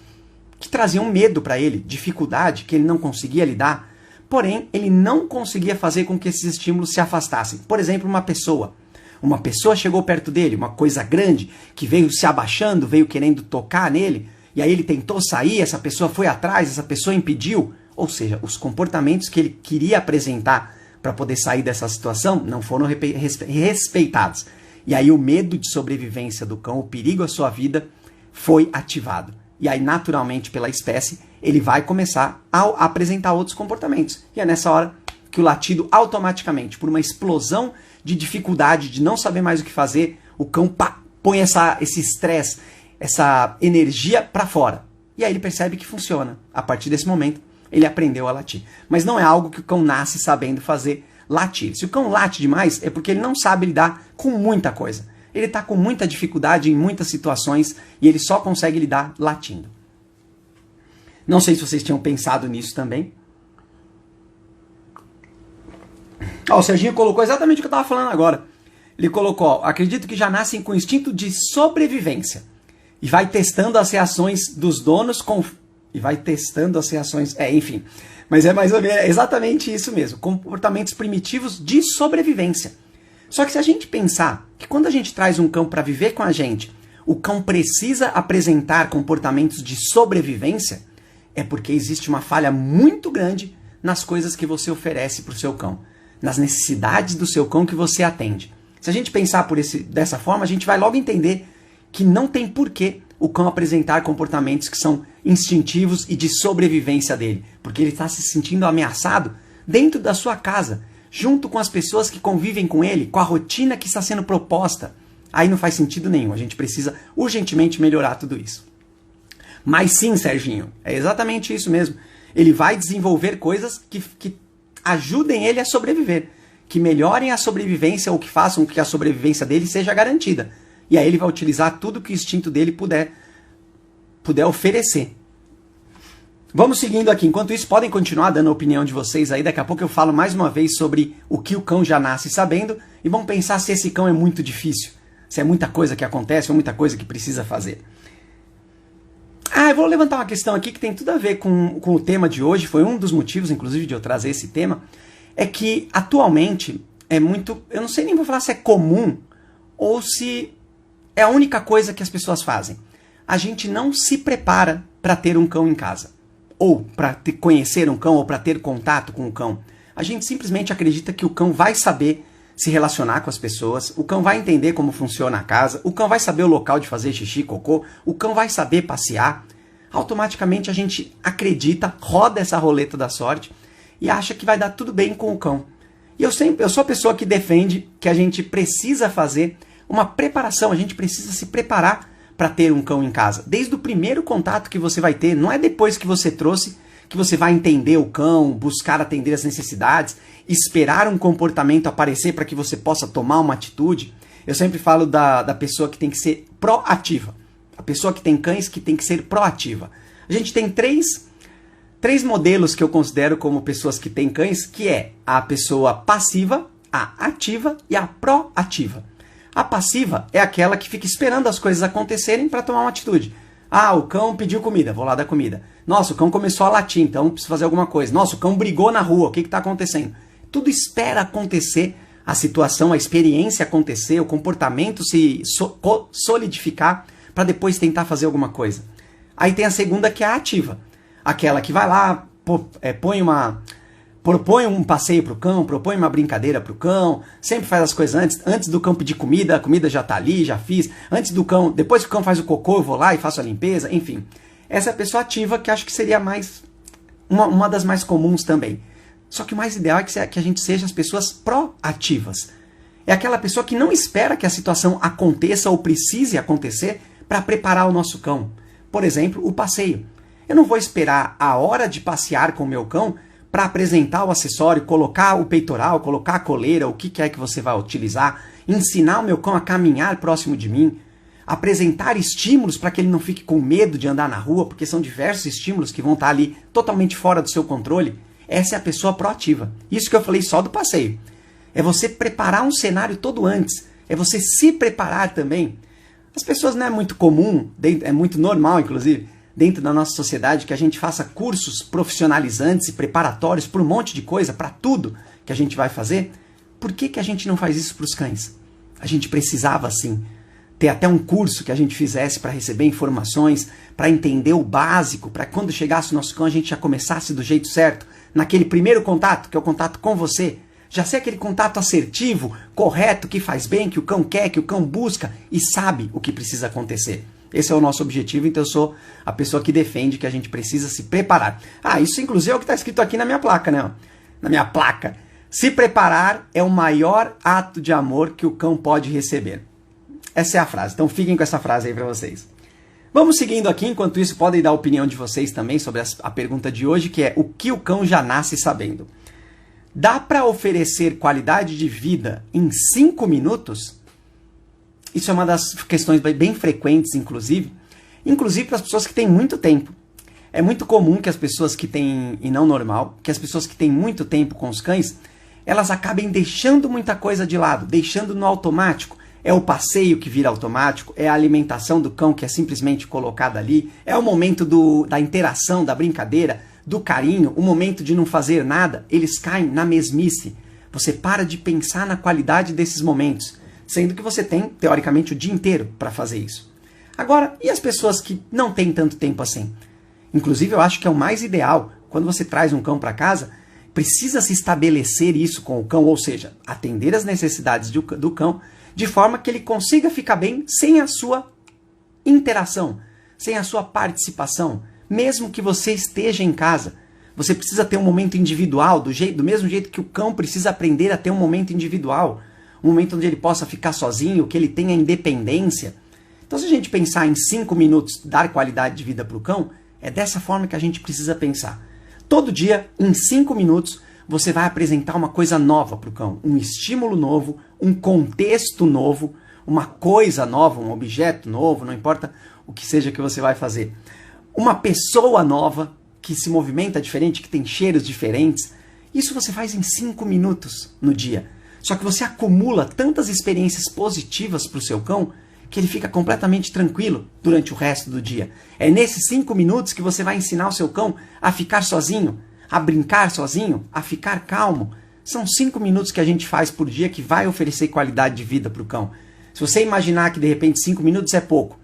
que traziam medo para ele, dificuldade que ele não conseguia lidar. Porém, ele não conseguia fazer com que esses estímulos se afastassem. Por exemplo, uma pessoa. Uma pessoa chegou perto dele, uma coisa grande, que veio se abaixando, veio querendo tocar nele, e aí ele tentou sair, essa pessoa foi atrás, essa pessoa impediu. Ou seja, os comportamentos que ele queria apresentar para poder sair dessa situação não foram respeitados. E aí o medo de sobrevivência do cão, o perigo à sua vida, foi ativado. E aí, naturalmente, pela espécie, ele vai começar a apresentar outros comportamentos. E é nessa hora que o latido, automaticamente, por uma explosão de dificuldade, de não saber mais o que fazer, o cão põe esse estresse, essa energia para fora. E aí ele percebe que funciona. A partir desse momento, ele aprendeu a latir. Mas não é algo que o cão nasce sabendo fazer, latir. Se o cão late demais, é porque ele não sabe lidar com muita coisa. Ele está com muita dificuldade em muitas situações e ele só consegue lidar latindo. Não sei se vocês tinham pensado nisso também. O Serginho colocou exatamente o que eu estava falando agora. Ele colocou, acredito que já nascem com instinto de sobrevivência. E vai testando as reações dos donos E vai testando as reações. Enfim. Mas é mais ou menos exatamente isso mesmo. Comportamentos primitivos de sobrevivência. Só que se a gente pensar que quando a gente traz um cão para viver com a gente, o cão precisa apresentar comportamentos de sobrevivência, é porque existe uma falha muito grande nas coisas que você oferece para o seu cão. Nas necessidades do seu cão que você atende. Se a gente pensar dessa forma, a gente vai logo entender que não tem porquê o cão apresentar comportamentos que são instintivos e de sobrevivência dele. Porque ele está se sentindo ameaçado dentro da sua casa, junto com as pessoas que convivem com ele, com a rotina que está sendo proposta. Aí não faz sentido nenhum. A gente precisa urgentemente melhorar tudo isso. Mas sim, Serginho, é exatamente isso mesmo. Ele vai desenvolver coisas que ajudem ele a sobreviver, que melhorem a sobrevivência ou que façam que a sobrevivência dele seja garantida. E aí ele vai utilizar tudo que o instinto dele puder oferecer. Vamos seguindo aqui. Enquanto isso, podem continuar dando a opinião de vocês aí. Daqui a pouco eu falo mais uma vez sobre o que o cão já nasce sabendo. E vamos pensar se esse cão é muito difícil. Se é muita coisa que acontece ou muita coisa que precisa fazer. Eu vou levantar uma questão aqui que tem tudo a ver com o tema de hoje. Foi um dos motivos, inclusive, de eu trazer esse tema. É que, atualmente, é muito... Eu não sei nem vou falar se é comum ou se é a única coisa que as pessoas fazem. A gente não se prepara para ter um cão em casa. Ou para conhecer um cão, ou para ter contato com um cão. A gente simplesmente acredita que o cão vai saber se relacionar com as pessoas, o cão vai entender como funciona a casa, o cão vai saber o local de fazer xixi, cocô, o cão vai saber passear. Automaticamente a gente acredita, roda essa roleta da sorte e acha que vai dar tudo bem com o cão. E eu sou a pessoa que defende que a gente precisa fazer uma preparação. A gente precisa se preparar para ter um cão em casa. Desde o primeiro contato que você vai ter, não é depois que você trouxe que você vai entender o cão, buscar atender as necessidades, esperar um comportamento aparecer para que você possa tomar uma atitude. Eu sempre falo da pessoa que tem que ser proativa. A pessoa que tem cães que tem que ser proativa. A gente tem três modelos que eu considero como pessoas que têm cães, que é a pessoa passiva, a ativa e a proativa. A passiva é aquela que fica esperando as coisas acontecerem para tomar uma atitude. Ah, o cão pediu comida, vou lá dar comida. Nossa, o cão começou a latir, então preciso fazer alguma coisa. Nossa, o cão brigou na rua, o que está acontecendo? Tudo espera acontecer, a situação, a experiência acontecer, o comportamento se solidificar para depois tentar fazer alguma coisa. Aí tem a segunda, que é a ativa. Aquela que vai lá, propõe um passeio para o cão, propõe uma brincadeira para o cão, sempre faz as coisas antes do cão pedir comida, a comida já está ali, já fiz. Antes do cão, depois que o cão faz o cocô, eu vou lá e faço a limpeza, enfim. Essa é a pessoa ativa, que acho que seria uma das mais comuns também. Só que o mais ideal é que a gente seja as pessoas proativas. É aquela pessoa que não espera que a situação aconteça ou precise acontecer para preparar o nosso cão. Por exemplo, o passeio. Eu não vou esperar a hora de passear com o meu cão para apresentar o acessório, colocar o peitoral, colocar a coleira, o que é que você vai utilizar, ensinar o meu cão a caminhar próximo de mim, apresentar estímulos para que ele não fique com medo de andar na rua, porque são diversos estímulos que vão estar ali totalmente fora do seu controle. Essa é a pessoa proativa. Isso que eu falei só do passeio. É você preparar um cenário todo antes. É você se preparar também. As pessoas não é muito comum, é muito normal, inclusive, dentro da nossa sociedade, que a gente faça cursos profissionalizantes e preparatórios para um monte de coisa, para tudo que a gente vai fazer. Por que a gente não faz isso para os cães? A gente precisava, sim, ter até um curso que a gente fizesse para receber informações, para entender o básico, para quando chegasse o nosso cão a gente já começasse do jeito certo, naquele primeiro contato, que é o contato com você. Já ser aquele contato assertivo, correto, que faz bem, que o cão quer, que o cão busca e sabe o que precisa acontecer. Esse é o nosso objetivo, então eu sou a pessoa que defende que a gente precisa se preparar. Ah, isso inclusive é o que está escrito aqui na minha placa, né? Na minha placa. Se preparar é o maior ato de amor que o cão pode receber. Essa é a frase, então fiquem com essa frase aí para vocês. Vamos seguindo aqui, enquanto isso podem dar a opinião de vocês também sobre a pergunta de hoje, que é: o que o cão já nasce sabendo? Dá para oferecer qualidade de vida em 5 minutos? Isso é uma das questões bem frequentes, inclusive para as pessoas que têm muito tempo. É muito comum que as pessoas que têm, e não normal, que as pessoas que têm muito tempo com os cães, elas acabem deixando muita coisa de lado, deixando no automático. É o passeio que vira automático, é a alimentação do cão que é simplesmente colocada ali, é o momento da interação, da brincadeira, do carinho, o momento de não fazer nada, eles caem na mesmice. Você para de pensar na qualidade desses momentos, sendo que você tem, teoricamente, o dia inteiro para fazer isso. Agora, e as pessoas que não têm tanto tempo assim? Inclusive, eu acho que é o mais ideal, quando você traz um cão para casa, precisa se estabelecer isso com o cão, ou seja, atender as necessidades do cão, de forma que ele consiga ficar bem sem a sua interação, sem a sua participação, mesmo que você esteja em casa. Você precisa ter um momento individual, do mesmo jeito que o cão precisa aprender a ter um momento individual, um momento onde ele possa ficar sozinho, que ele tenha independência. Então, se a gente pensar em 5 minutos, dar qualidade de vida para o cão, é dessa forma que a gente precisa pensar. Todo dia, em 5 minutos, você vai apresentar uma coisa nova para o cão, um estímulo novo, um contexto novo, uma coisa nova, um objeto novo, não importa o que seja que você vai fazer. Uma pessoa nova, que se movimenta diferente, que tem cheiros diferentes. Isso você faz em 5 minutos no dia. Só que você acumula tantas experiências positivas para o seu cão que ele fica completamente tranquilo durante o resto do dia. É nesses 5 minutos que você vai ensinar o seu cão a ficar sozinho, a brincar sozinho, a ficar calmo. São 5 minutos que a gente faz por dia que vai oferecer qualidade de vida para o cão. Se você imaginar que de repente 5 minutos é pouco,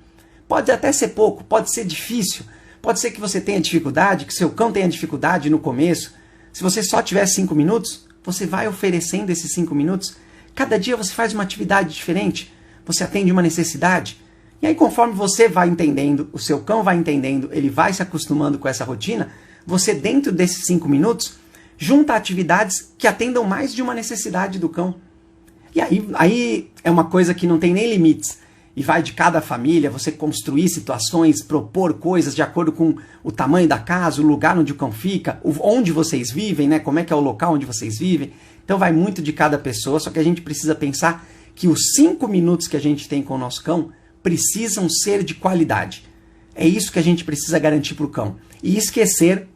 pode até ser pouco, pode ser difícil, pode ser que você tenha dificuldade, que seu cão tenha dificuldade no começo. Se você só tiver 5 minutos, você vai oferecendo esses 5 minutos. Cada dia você faz uma atividade diferente, você atende uma necessidade. E aí, conforme você vai entendendo, o seu cão vai entendendo, ele vai se acostumando com essa rotina, você, dentro desses 5 minutos, junta atividades que atendam mais de uma necessidade do cão. E aí é uma coisa que não tem nem limites. E vai de cada família, você construir situações, propor coisas de acordo com o tamanho da casa, o lugar onde o cão fica, onde vocês vivem, né? Como é que é o local onde vocês vivem. Então vai muito de cada pessoa, só que a gente precisa pensar que os 5 minutos que a gente tem com o nosso cão precisam ser de qualidade. É isso que a gente precisa garantir para o cão. E esquecer,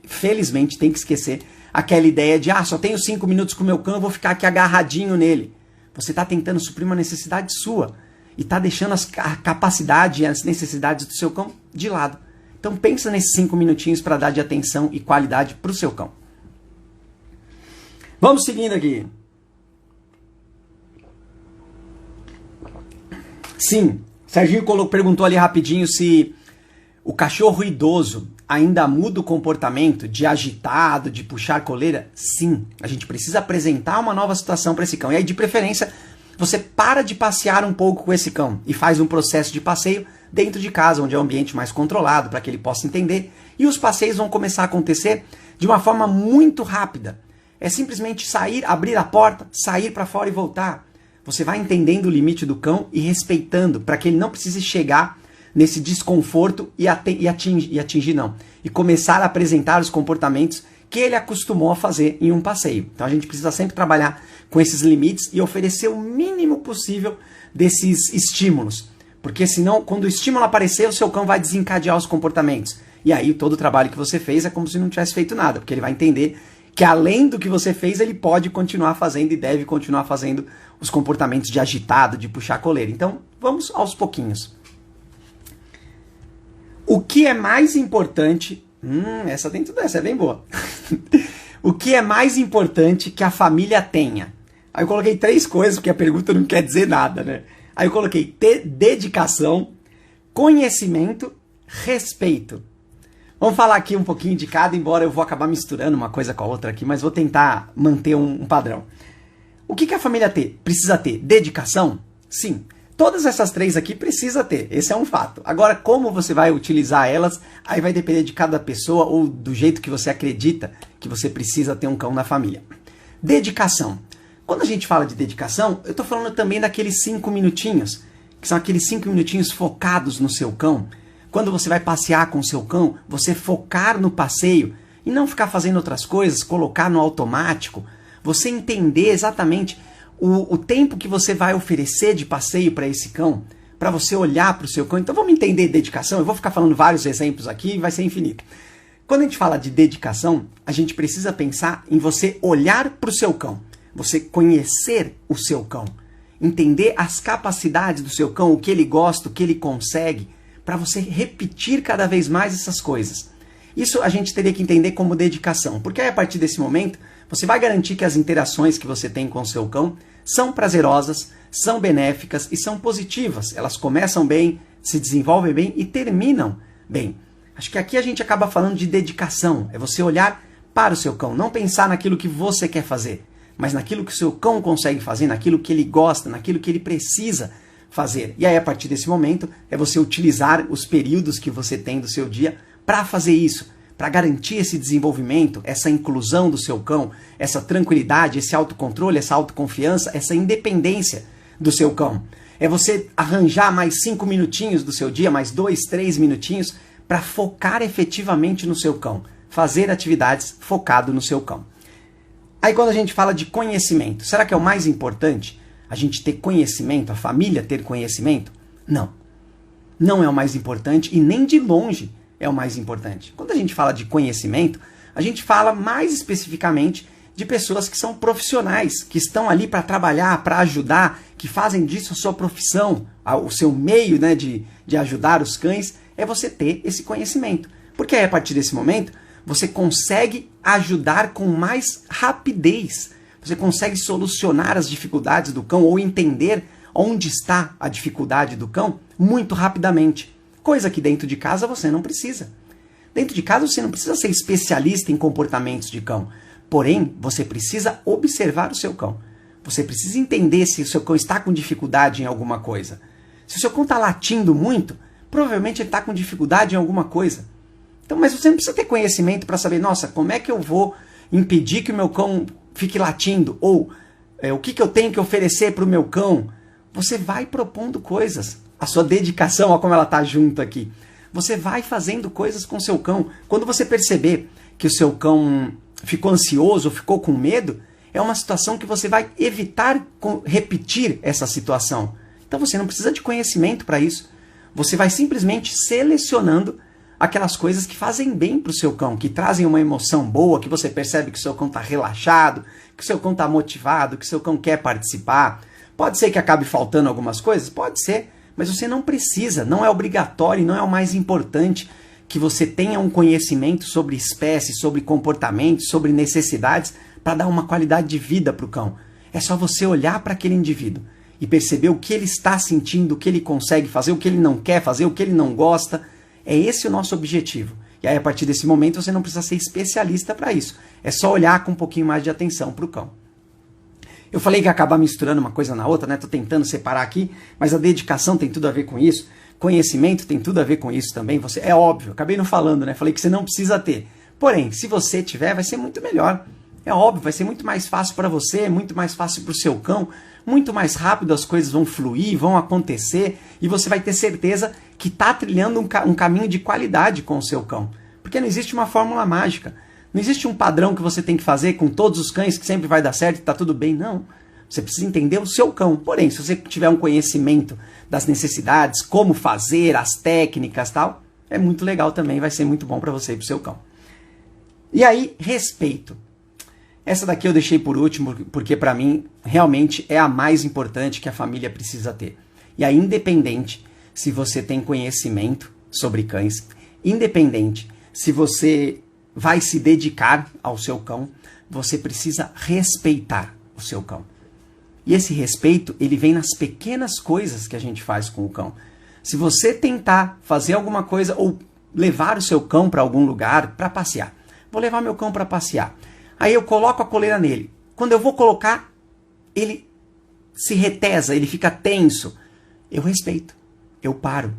felizmente tem que esquecer, aquela ideia de, só tenho 5 minutos com o meu cão, eu vou ficar aqui agarradinho nele. Você está tentando suprir uma necessidade sua. E está deixando a capacidade e as necessidades do seu cão de lado. Então pensa nesses 5 minutinhos para dar de atenção e qualidade para o seu cão. Vamos seguindo aqui. Sim, Serginho perguntou ali rapidinho se o cachorro idoso ainda muda o comportamento de agitado, de puxar coleira. Sim, a gente precisa apresentar uma nova situação para esse cão. E aí, de preferência, você para de passear um pouco com esse cão e faz um processo de passeio dentro de casa, onde é um ambiente mais controlado, para que ele possa entender. E os passeios vão começar a acontecer de uma forma muito rápida. É simplesmente sair, abrir a porta, sair para fora e voltar. Você vai entendendo o limite do cão e respeitando, para que ele não precise chegar nesse desconforto e atingir não. E começar a apresentar os comportamentos que ele acostumou a fazer em um passeio. Então a gente precisa sempre trabalhar com esses limites e oferecer o mínimo possível desses estímulos. Porque senão, quando o estímulo aparecer, o seu cão vai desencadear os comportamentos. E aí todo o trabalho que você fez é como se não tivesse feito nada, porque ele vai entender que além do que você fez, ele pode continuar fazendo e deve continuar fazendo os comportamentos de agitado, de puxar a coleira. Então, vamos aos pouquinhos. O que é mais importante... essa é bem boa. O que é mais importante que a família tenha? Aí eu coloquei 3 coisas, porque a pergunta não quer dizer nada, né? Aí eu coloquei dedicação, conhecimento, respeito. Vamos falar aqui um pouquinho de cada, embora eu vou acabar misturando uma coisa com a outra aqui, mas vou tentar manter um padrão. O que a família precisa ter? Dedicação? Sim. Todas essas 3 aqui precisa ter, esse é um fato. Agora, como você vai utilizar elas, aí vai depender de cada pessoa ou do jeito que você acredita que você precisa ter um cão na família. Dedicação. Quando a gente fala de dedicação, eu estou falando também daqueles 5 minutinhos, que são aqueles 5 minutinhos focados no seu cão. Quando você vai passear com o seu cão, você focar no passeio e não ficar fazendo outras coisas, colocar no automático, você entender exatamente o tempo que você vai oferecer de passeio para esse cão, para você olhar para o seu cão. Então vamos entender dedicação, eu vou ficar falando vários exemplos aqui e vai ser infinito. Quando a gente fala de dedicação, a gente precisa pensar em você olhar para o seu cão, você conhecer o seu cão, entender as capacidades do seu cão, o que ele gosta, o que ele consegue, para você repetir cada vez mais essas coisas. Isso a gente teria que entender como dedicação, porque aí a partir desse momento você vai garantir que as interações que você tem com o seu cão são prazerosas, são benéficas e são positivas. Elas começam bem, se desenvolvem bem e terminam bem. Acho que aqui a gente acaba falando de dedicação, é você olhar para o seu cão, não pensar naquilo que você quer fazer, mas naquilo que o seu cão consegue fazer, naquilo que ele gosta, naquilo que ele precisa fazer. E aí, a partir desse momento, é você utilizar os períodos que você tem do seu dia para fazer isso, para garantir esse desenvolvimento, essa inclusão do seu cão, essa tranquilidade, esse autocontrole, essa autoconfiança, essa independência do seu cão. É você arranjar mais 5 minutinhos do seu dia, mais 2, 3 minutinhos, para focar efetivamente no seu cão, fazer atividades focado no seu cão. Aí quando a gente fala de conhecimento, será que é o mais importante? A gente ter conhecimento, a família ter conhecimento? Não. Não é o mais importante e nem de longe é o mais importante. Quando a gente fala de conhecimento, a gente fala mais especificamente de pessoas que são profissionais, que estão ali para trabalhar, para ajudar, que fazem disso a sua profissão, o seu meio, né, de ajudar os cães, é você ter esse conhecimento. Porque aí, a partir desse momento, você consegue ajudar com mais rapidez. Você consegue solucionar as dificuldades do cão ou entender onde está a dificuldade do cão muito rapidamente. Coisa que dentro de casa você não precisa. Dentro de casa você não precisa ser especialista em comportamentos de cão. Porém, você precisa observar o seu cão. Você precisa entender se o seu cão está com dificuldade em alguma coisa. Se o seu cão está latindo muito, provavelmente ele está com dificuldade em alguma coisa. Então, mas você não precisa ter conhecimento para saber, nossa, como é que eu vou impedir que o meu cão fique latindo? Ou o que eu tenho que oferecer para o meu cão? Você vai propondo coisas. A sua dedicação, olha como ela está junto aqui. Você vai fazendo coisas com o seu cão. Quando você perceber que o seu cão ficou ansioso, ficou com medo, é uma situação que você vai evitar repetir essa situação. Então você não precisa de conhecimento para isso. Você vai simplesmente selecionando aquelas coisas que fazem bem para o seu cão, que trazem uma emoção boa, que você percebe que o seu cão está relaxado, que o seu cão está motivado, que o seu cão quer participar. Pode ser que acabe faltando algumas coisas? Pode ser, mas você não precisa, não é obrigatório, não é o mais importante que você tenha um conhecimento sobre espécies, sobre comportamentos, sobre necessidades para dar uma qualidade de vida para o cão. É só você olhar para aquele indivíduo e perceber o que ele está sentindo, o que ele consegue fazer, o que ele não quer fazer, o que ele não gosta. É esse o nosso objetivo. E aí, a partir desse momento, você não precisa ser especialista para isso. É só olhar com um pouquinho mais de atenção para o cão. Eu falei que ia acabar misturando uma coisa na outra, né? Tô tentando separar aqui, mas a dedicação tem tudo a ver com isso. Conhecimento tem tudo a ver com isso também. É óbvio, acabei não falando, né? Falei que você não precisa ter. Porém, se você tiver, vai ser muito melhor. É óbvio, vai ser muito mais fácil para você, muito mais fácil para o seu cão, muito mais rápido as coisas vão fluir, vão acontecer e você vai ter certeza que está trilhando um caminho de qualidade com o seu cão. Porque não existe uma fórmula mágica. Não existe um padrão que você tem que fazer com todos os cães que sempre vai dar certo e está tudo bem. Não. Você precisa entender o seu cão. Porém, se você tiver um conhecimento das necessidades, como fazer, as técnicas e tal, é muito legal também, vai ser muito bom para você e para o seu cão. E aí, respeito. Essa daqui eu deixei por último, porque para mim realmente é a mais importante que a família precisa ter. E aí, independente se você tem conhecimento sobre cães, independente se você vai se dedicar ao seu cão, você precisa respeitar o seu cão. E esse respeito, ele vem nas pequenas coisas que a gente faz com o cão. Se você tentar fazer alguma coisa ou levar o seu cão para algum lugar para passear. Vou levar meu cão para passear. Aí eu coloco a coleira nele. Quando eu vou colocar, ele se retesa, ele fica tenso. Eu respeito, eu paro.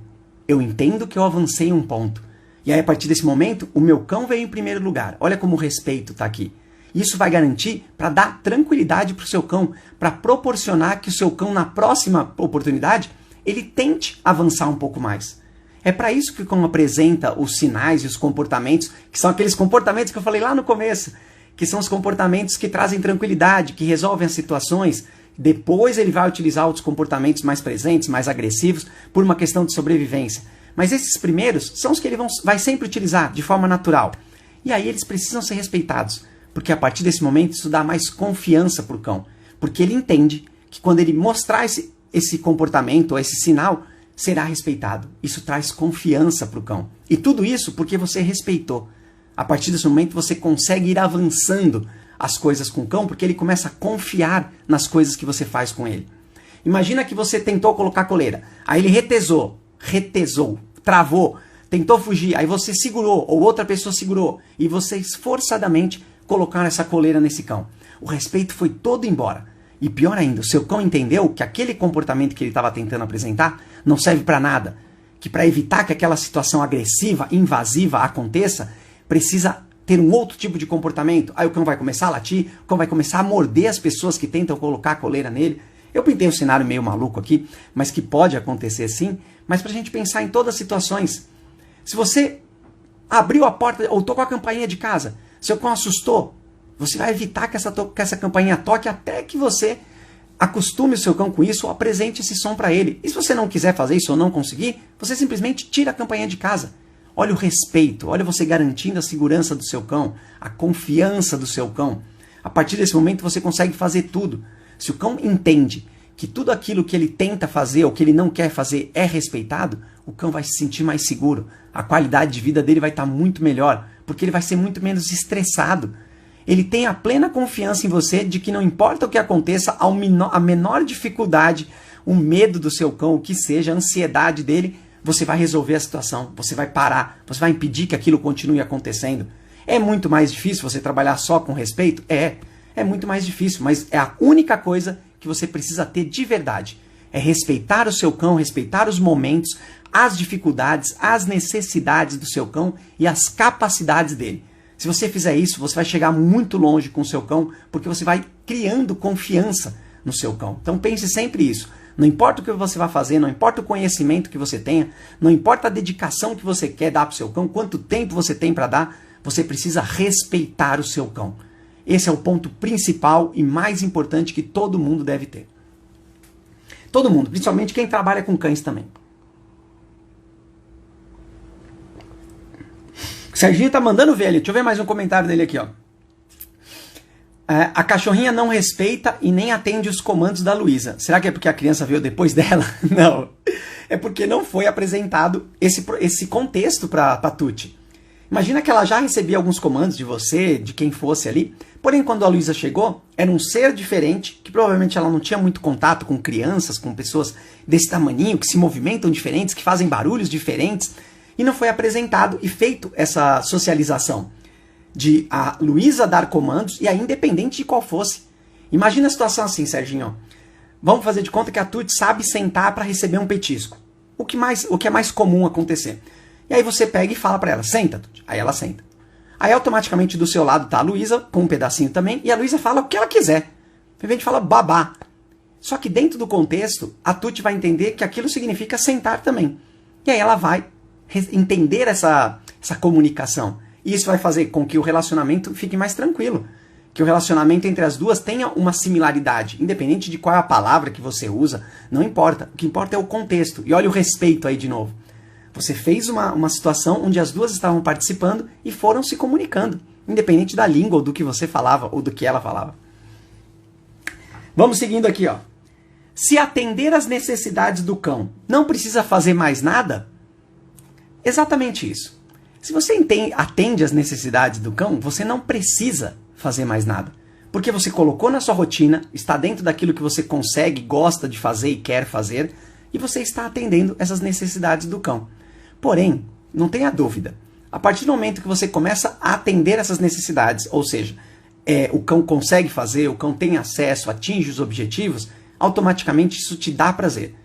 Eu entendo que eu avancei um ponto. E aí, a partir desse momento, o meu cão veio em primeiro lugar. Olha como o respeito está aqui. Isso vai garantir para dar tranquilidade para o seu cão, para proporcionar que o seu cão, na próxima oportunidade, ele tente avançar um pouco mais. É para isso que o cão apresenta os sinais e os comportamentos, que são aqueles comportamentos que eu falei lá no começo, que são os comportamentos que trazem tranquilidade, que resolvem as situações. Depois ele vai utilizar outros comportamentos mais presentes, mais agressivos, por uma questão de sobrevivência. Mas esses primeiros são os que ele vai sempre utilizar de forma natural. E aí eles precisam ser respeitados, porque a partir desse momento isso dá mais confiança para o cão. Porque ele entende que quando ele mostrar esse comportamento ou esse sinal, será respeitado. Isso traz confiança para o cão. E tudo isso porque você respeitou. A partir desse momento você consegue ir avançando as coisas com o cão, porque ele começa a confiar nas coisas que você faz com ele. Imagina que você tentou colocar a coleira, aí ele retesou, travou, tentou fugir, aí você segurou, ou outra pessoa segurou, e você esforçadamente colocaram essa coleira nesse cão. O respeito foi todo embora. E pior ainda, o seu cão entendeu que aquele comportamento que ele estava tentando apresentar não serve para nada. Que para evitar que aquela situação agressiva, invasiva aconteça, precisa ter um outro tipo de comportamento. Aí o cão vai começar a latir, o cão vai começar a morder as pessoas que tentam colocar a coleira nele. Eu pintei um cenário meio maluco aqui, mas que pode acontecer sim, mas para a gente pensar em todas as situações. Se você abriu a porta ou tocou a campainha de casa, seu cão assustou, você vai evitar que essa campainha toque até que você acostume o seu cão com isso ou apresente esse som para ele. E se você não quiser fazer isso ou não conseguir, você simplesmente tira a campainha de casa. Olha o respeito, olha você garantindo a segurança do seu cão, a confiança do seu cão. A partir desse momento você consegue fazer tudo. Se o cão entende que tudo aquilo que ele tenta fazer ou que ele não quer fazer é respeitado, o cão vai se sentir mais seguro. A qualidade de vida dele vai estar muito melhor, porque ele vai ser muito menos estressado. Ele tem a plena confiança em você de que não importa o que aconteça, a menor dificuldade, o medo do seu cão, o que seja, a ansiedade dele, você vai resolver a situação, você vai parar, você vai impedir que aquilo continue acontecendo. É muito mais difícil você trabalhar só com respeito? É muito mais difícil, mas é a única coisa que você precisa ter de verdade. É respeitar o seu cão, respeitar os momentos, as dificuldades, as necessidades do seu cão e as capacidades dele. Se você fizer isso, você vai chegar muito longe com o seu cão, porque você vai criando confiança no seu cão. Então pense sempre isso. Não importa o que você vai fazer, não importa o conhecimento que você tenha, não importa a dedicação que você quer dar para o seu cão, quanto tempo você tem para dar, você precisa respeitar o seu cão. Esse é o ponto principal e mais importante que todo mundo deve ter. Todo mundo, principalmente quem trabalha com cães também. O Serginho tá mandando ver ali. Deixa eu ver mais um comentário dele aqui, ó. A cachorrinha não respeita e nem atende os comandos da Luísa. Será que é porque a criança veio depois dela? Não. É porque não foi apresentado esse contexto para Tuti. Imagina que ela já recebia alguns comandos de você, de quem fosse ali. Porém, quando a Luísa chegou, era um ser diferente, que provavelmente ela não tinha muito contato com crianças, com pessoas desse tamaninho, que se movimentam diferentes, que fazem barulhos diferentes. E não foi apresentado e feito essa socialização de a Luísa dar comandos, e aí independente de qual fosse. Imagina a situação assim, Serginho. Vamos fazer de conta que a Tuti sabe sentar para receber um petisco. O que é mais comum acontecer. E aí você pega e fala para ela, senta, Tuti. Aí ela senta. Aí automaticamente do seu lado tá a Luísa, com um pedacinho também, e a Luísa fala o que ela quiser. De repente fala babá. Só que dentro do contexto, a Tuti vai entender que aquilo significa sentar também. E aí ela vai entender essa comunicação. E isso vai fazer com que o relacionamento fique mais tranquilo. Que o relacionamento entre as duas tenha uma similaridade. Independente de qual é a palavra que você usa, não importa. O que importa é o contexto. E olha o respeito aí de novo. Você fez uma situação onde as duas estavam participando e foram se comunicando. Independente da língua ou do que você falava ou do que ela falava. Vamos seguindo aqui, ó. Se atender às necessidades do cão não precisa fazer mais nada, exatamente isso. Se você atende às necessidades do cão, você não precisa fazer mais nada. Porque você colocou na sua rotina, está dentro daquilo que você consegue, gosta de fazer e quer fazer, e você está atendendo essas necessidades do cão. Porém, não tenha dúvida, a partir do momento que você começa a atender essas necessidades, ou seja, o cão consegue fazer, o cão tem acesso, atinge os objetivos, automaticamente isso te dá prazer.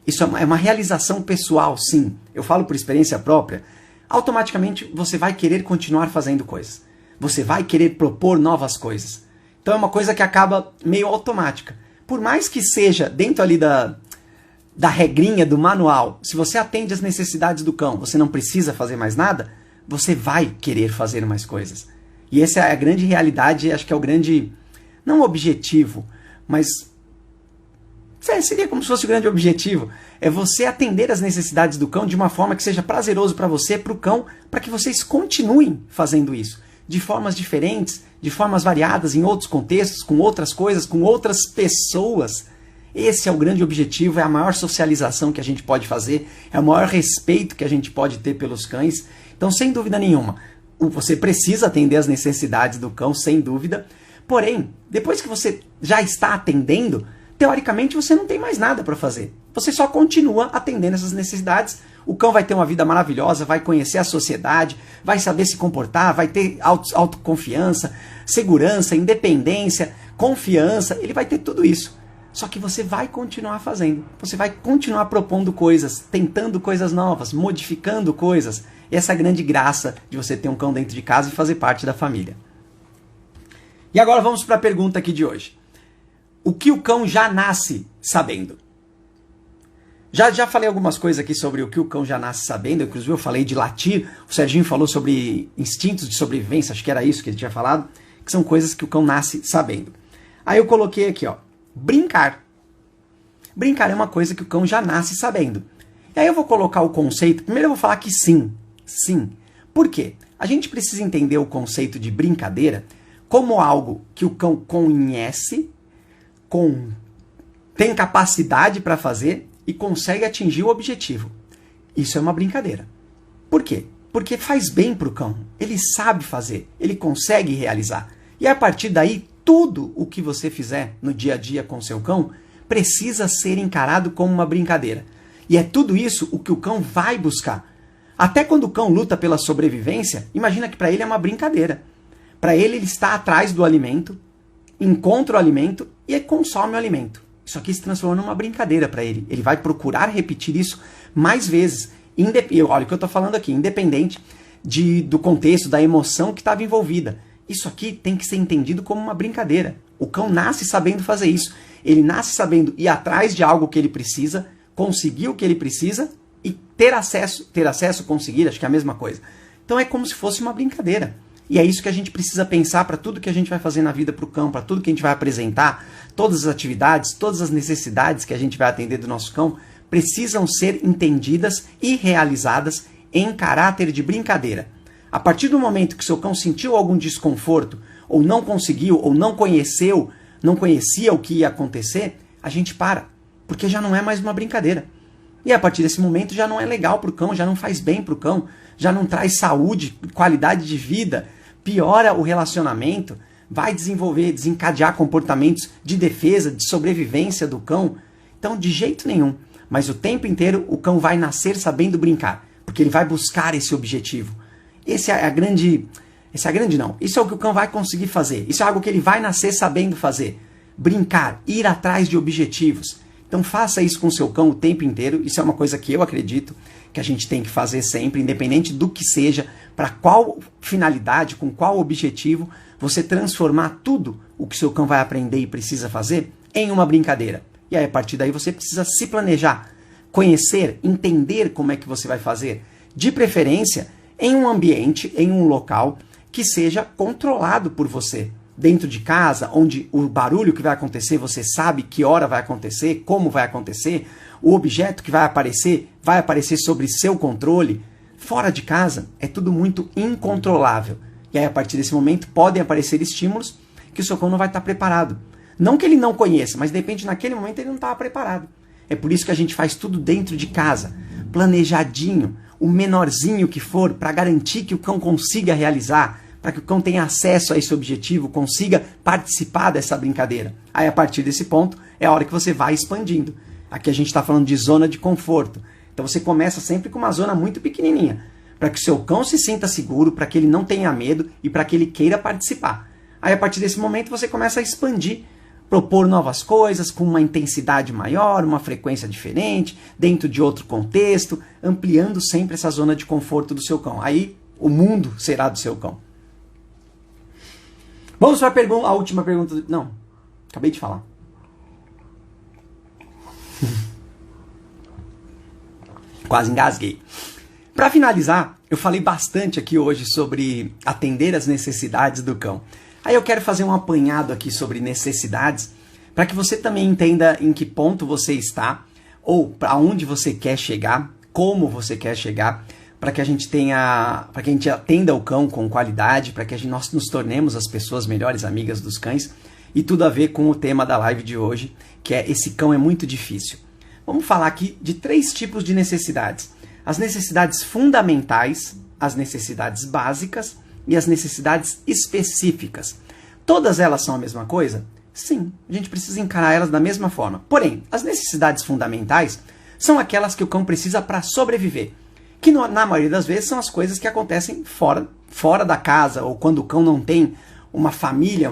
Isso é uma realização pessoal, sim. Eu falo por experiência própria. Automaticamente você vai querer continuar fazendo coisas. Você vai querer propor novas coisas. Então é uma coisa que acaba meio automática. Por mais que seja dentro ali da regrinha, do manual, se você atende às necessidades do cão, você não precisa fazer mais nada, você vai querer fazer mais coisas. E essa é a grande realidade, acho que é o grande, não objetivo, mas seria como se fosse o grande objetivo. É você atender às necessidades do cão de uma forma que seja prazeroso para você, para o cão, para que vocês continuem fazendo isso. De formas diferentes, de formas variadas, em outros contextos, com outras coisas, com outras pessoas. Esse é o grande objetivo, é a maior socialização que a gente pode fazer, é o maior respeito que a gente pode ter pelos cães. Então, sem dúvida nenhuma, você precisa atender às necessidades do cão, sem dúvida. Porém, depois que você já está atendendo, teoricamente você não tem mais nada para fazer. Você só continua atendendo essas necessidades. O cão vai ter uma vida maravilhosa, vai conhecer a sociedade, vai saber se comportar, vai ter autoconfiança, segurança, independência, confiança. Ele vai ter tudo isso. Só que você vai continuar fazendo. Você vai continuar propondo coisas, tentando coisas novas, modificando coisas. E essa é a grande graça de você ter um cão dentro de casa e fazer parte da família. E agora vamos para a pergunta aqui de hoje. O que o cão já nasce sabendo? Já falei algumas coisas aqui sobre o que o cão já nasce sabendo, inclusive eu falei de latir, o Serginho falou sobre instintos de sobrevivência, acho que era isso que ele tinha falado, que são coisas que o cão nasce sabendo. Aí eu coloquei aqui, ó, brincar. Brincar é uma coisa que o cão já nasce sabendo. E aí eu vou colocar o conceito, primeiro eu vou falar que sim, sim. Por quê? A gente precisa entender o conceito de brincadeira como algo que o cão conhece, tem capacidade para fazer e consegue atingir o objetivo. Isso é uma brincadeira. Por quê? Porque faz bem para o cão. Ele sabe fazer, ele consegue realizar. E a partir daí, tudo o que você fizer no dia a dia com o seu cão precisa ser encarado como uma brincadeira. E é tudo isso o que o cão vai buscar. Até quando o cão luta pela sobrevivência, imagina que para ele é uma brincadeira. Para ele está atrás do alimento, encontra o alimento e consome o alimento. Isso aqui se transforma numa brincadeira para ele. Ele vai procurar repetir isso mais vezes. Olha o que eu estou falando aqui, independente do contexto, da emoção que estava envolvida. Isso aqui tem que ser entendido como uma brincadeira. O cão nasce sabendo fazer isso. Ele nasce sabendo ir atrás de algo que ele precisa, conseguir o que ele precisa e ter acesso, conseguir, acho que é a mesma coisa. Então é como se fosse uma brincadeira. E é isso que a gente precisa pensar para tudo que a gente vai fazer na vida para o cão, para tudo que a gente vai apresentar, todas as atividades, todas as necessidades que a gente vai atender do nosso cão, precisam ser entendidas e realizadas em caráter de brincadeira. A partir do momento que seu cão sentiu algum desconforto, ou não conseguiu, ou não conhecia o que ia acontecer, a gente para, porque já não é mais uma brincadeira. E a partir desse momento já não é legal para o cão, já não faz bem para o cão, já não traz saúde, qualidade de vida, piora o relacionamento, vai desencadear comportamentos de defesa, de sobrevivência do cão. Então, de jeito nenhum. Mas o tempo inteiro o cão vai nascer sabendo brincar, porque ele vai buscar esse objetivo. Isso é o que o cão vai conseguir fazer. Isso é algo que ele vai nascer sabendo fazer. Brincar, ir atrás de objetivos. Então faça isso com o seu cão o tempo inteiro. Isso é uma coisa que eu acredito que a gente tem que fazer sempre, independente do que seja, para qual finalidade, com qual objetivo, você transformar tudo o que seu cão vai aprender e precisa fazer em uma brincadeira. E aí, a partir daí, você precisa se planejar, conhecer, entender como é que você vai fazer. De preferência, em um ambiente, em um local que seja controlado por você. Dentro de casa, onde o barulho que vai acontecer, você sabe que hora vai acontecer, como vai acontecer, o objeto que vai aparecer sobre seu controle. Fora de casa, é tudo muito incontrolável. E aí, a partir desse momento, podem aparecer estímulos que o seu cão não vai estar preparado. Não que ele não conheça, mas de repente, naquele momento, ele não estava preparado. É por isso que a gente faz tudo dentro de casa, planejadinho, o menorzinho que for, para garantir que o cão consiga realizar, para que o cão tenha acesso a esse objetivo, consiga participar dessa brincadeira. Aí, a partir desse ponto, é a hora que você vai expandindo. Aqui a gente está falando de zona de conforto. Então, você começa sempre com uma zona muito pequenininha, para que o seu cão se sinta seguro, para que ele não tenha medo e para que ele queira participar. Aí, a partir desse momento, você começa a expandir, propor novas coisas com uma intensidade maior, uma frequência diferente, dentro de outro contexto, ampliando sempre essa zona de conforto do seu cão. Aí, o mundo será do seu cão. Vamos para a última pergunta. Não, acabei de falar. Quase engasguei. Para finalizar, eu falei bastante aqui hoje sobre atender as necessidades do cão. Aí eu quero fazer um apanhado aqui sobre necessidades, para que você também entenda em que ponto você está, ou para onde você quer chegar, como você quer chegar, para que a gente atenda o cão com qualidade, para que nós nos tornemos as pessoas melhores amigas dos cães, e tudo a ver com o tema da live de hoje, que é esse cão é muito difícil. Vamos falar aqui de 3 tipos de necessidades. As necessidades fundamentais, as necessidades básicas e as necessidades específicas. Todas elas são a mesma coisa? Sim, a gente precisa encarar elas da mesma forma. Porém, as necessidades fundamentais são aquelas que o cão precisa para sobreviver, que na maioria das vezes são as coisas que acontecem fora da casa, ou quando o cão não tem uma família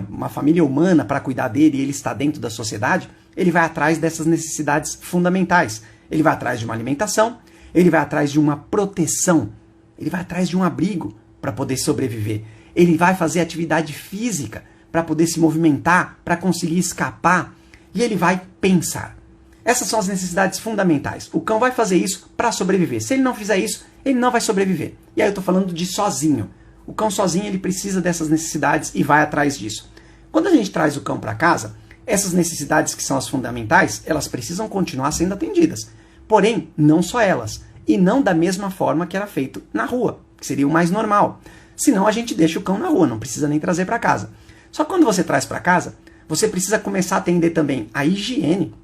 humana para cuidar dele e ele está dentro da sociedade, ele vai atrás dessas necessidades fundamentais. Ele vai atrás de uma alimentação, ele vai atrás de uma proteção, ele vai atrás de um abrigo para poder sobreviver. Ele vai fazer atividade física para poder se movimentar, para conseguir escapar, e ele vai pensar. Essas são as necessidades fundamentais. O cão vai fazer isso para sobreviver. Se ele não fizer isso, ele não vai sobreviver. E aí eu estou falando de sozinho. O cão sozinho ele precisa dessas necessidades e vai atrás disso. Quando a gente traz o cão para casa, essas necessidades que são as fundamentais, elas precisam continuar sendo atendidas. Porém, não só elas. E não da mesma forma que era feito na rua, que seria o mais normal. Senão a gente deixa o cão na rua, não precisa nem trazer para casa. Só que quando você traz para casa, você precisa começar a atender também a higiene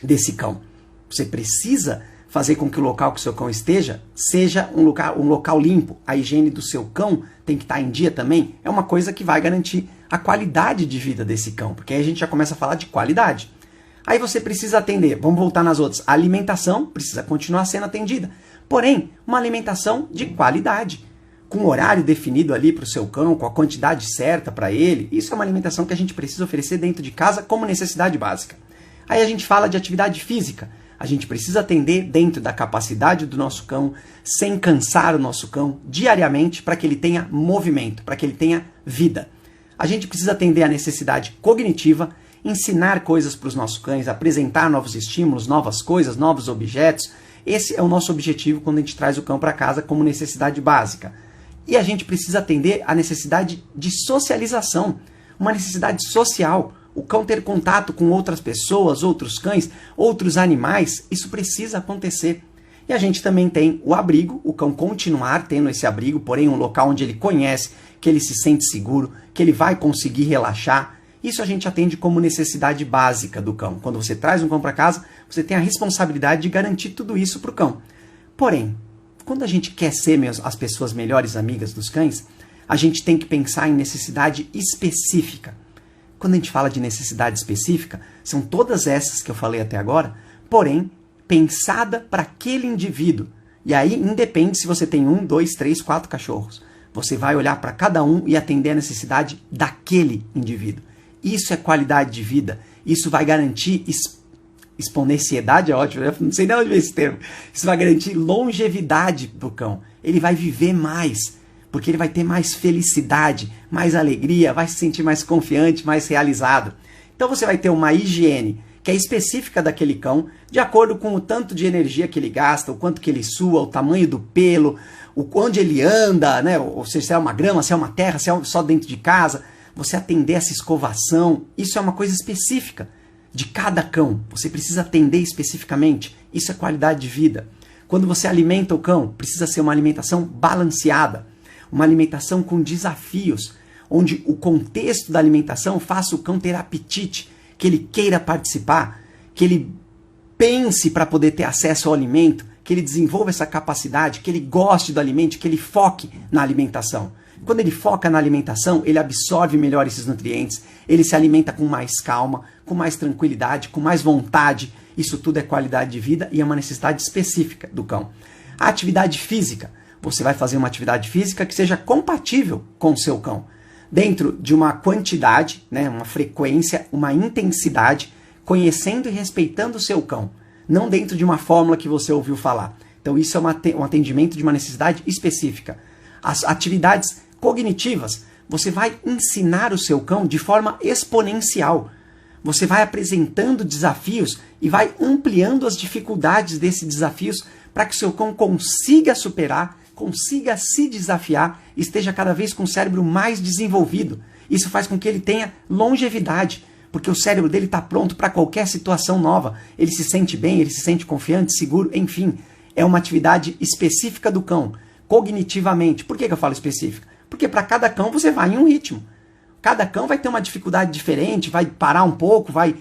desse cão. Você precisa fazer com que o local que o seu cão esteja seja um local limpo. A higiene do seu cão tem que estar em dia também. É uma coisa que vai garantir a qualidade de vida desse cão, porque aí a gente já começa a falar de qualidade. Aí você precisa atender, vamos voltar nas outras, a alimentação precisa continuar sendo atendida. Porém, uma alimentação de qualidade, com horário definido ali para o seu cão, com a quantidade certa para ele. Isso é uma alimentação que a gente precisa oferecer dentro de casa como necessidade básica. Aí a gente fala de atividade física. A gente precisa atender dentro da capacidade do nosso cão, sem cansar o nosso cão diariamente, para que ele tenha movimento, para que ele tenha vida. A gente precisa atender a necessidade cognitiva, ensinar coisas para os nossos cães, apresentar novos estímulos, novas coisas, novos objetos. Esse é o nosso objetivo quando a gente traz o cão para casa como necessidade básica. E a gente precisa atender a necessidade de socialização, uma necessidade social. O cão ter contato com outras pessoas, outros cães, outros animais, isso precisa acontecer. E a gente também tem o abrigo, o cão continuar tendo esse abrigo, porém um local onde ele conhece, que ele se sente seguro, que ele vai conseguir relaxar. Isso a gente atende como necessidade básica do cão. Quando você traz um cão para casa, você tem a responsabilidade de garantir tudo isso para o cão. Porém, quando a gente quer ser as pessoas melhores amigas dos cães, a gente tem que pensar em necessidade específica. Quando a gente fala de necessidade específica, são todas essas que eu falei até agora, porém, pensada para aquele indivíduo. E aí, independe se você tem 1, 2, 3, 4 cachorros. Você vai olhar para cada um e atender a necessidade daquele indivíduo. Isso é qualidade de vida. Isso vai garantir exponencialidade, é ótimo, né? Não sei nem onde vem esse termo. Isso vai garantir longevidade do cão. Ele vai viver mais, porque ele vai ter mais felicidade, mais alegria, vai se sentir mais confiante, mais realizado. Então você vai ter uma higiene que é específica daquele cão, de acordo com o tanto de energia que ele gasta, o quanto que ele sua, o tamanho do pelo, onde ele anda, né? Ou seja, se é uma grama, se é uma terra, se é só dentro de casa. Você atender essa escovação, isso é uma coisa específica de cada cão. Você precisa atender especificamente. Isso é qualidade de vida. Quando você alimenta o cão, precisa ser uma alimentação balanceada, uma alimentação com desafios, onde o contexto da alimentação faça o cão ter apetite, que ele queira participar, que ele pense para poder ter acesso ao alimento, que ele desenvolva essa capacidade, que ele goste do alimento, que ele foque na alimentação. Quando ele foca na alimentação, ele absorve melhor esses nutrientes, ele se alimenta com mais calma, com mais tranquilidade, com mais vontade. Isso tudo é qualidade de vida e é uma necessidade específica do cão. A atividade física. Você vai fazer uma atividade física que seja compatível com o seu cão. Dentro de uma quantidade, né, uma frequência, uma intensidade, conhecendo e respeitando o seu cão. Não dentro de uma fórmula que você ouviu falar. Então isso é um atendimento de uma necessidade específica. As atividades cognitivas, você vai ensinar o seu cão de forma exponencial. Você vai apresentando desafios e vai ampliando as dificuldades desses desafios para que o seu cão consiga superar, consiga se desafiar, esteja cada vez com o cérebro mais desenvolvido. Isso faz com que ele tenha longevidade, porque o cérebro dele está pronto para qualquer situação nova. Ele se sente bem, ele se sente confiante, seguro, enfim. É uma atividade específica do cão, cognitivamente. Por que eu falo específica? Porque para cada cão você vai em um ritmo. Cada cão vai ter uma dificuldade diferente, vai parar um pouco, vai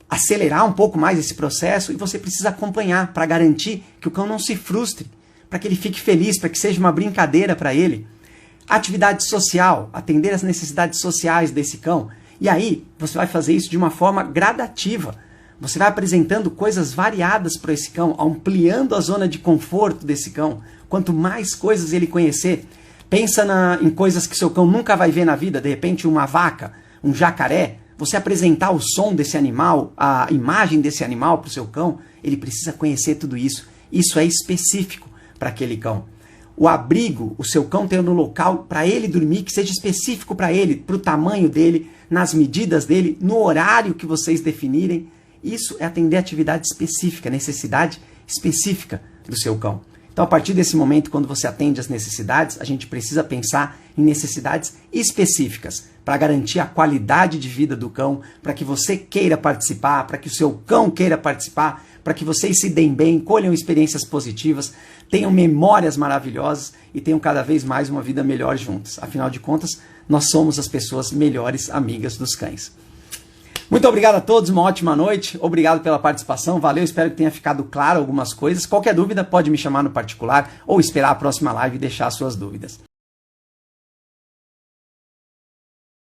acelerar um pouco mais esse processo e você precisa acompanhar para garantir que o cão não se frustre, para que ele fique feliz, para que seja uma brincadeira para ele. Atividade social, atender às necessidades sociais desse cão. E aí você vai fazer isso de uma forma gradativa. Você vai apresentando coisas variadas para esse cão, ampliando a zona de conforto desse cão. Quanto mais coisas ele conhecer, pensa em coisas que seu cão nunca vai ver na vida, de repente uma vaca, um jacaré, você apresentar o som desse animal, a imagem desse animal para o seu cão, ele precisa conhecer tudo isso. Isso é específico para aquele cão. O abrigo, o seu cão tem no local para ele dormir, que seja específico para ele, para o tamanho dele, nas medidas dele, no horário que vocês definirem. Isso é atender a atividade específica, necessidade específica do seu cão. Então, a partir desse momento, quando você atende às necessidades, a gente precisa pensar em necessidades específicas para garantir a qualidade de vida do cão, para que você queira participar, para que o seu cão queira participar, para que vocês se deem bem, colham experiências positivas, tenham memórias maravilhosas e tenham cada vez mais uma vida melhor juntos. Afinal de contas, nós somos as pessoas melhores amigas dos cães. Muito obrigado a todos, uma ótima noite, obrigado pela participação, valeu, espero que tenha ficado claro algumas coisas. Qualquer dúvida pode me chamar no particular ou esperar a próxima live e deixar suas dúvidas.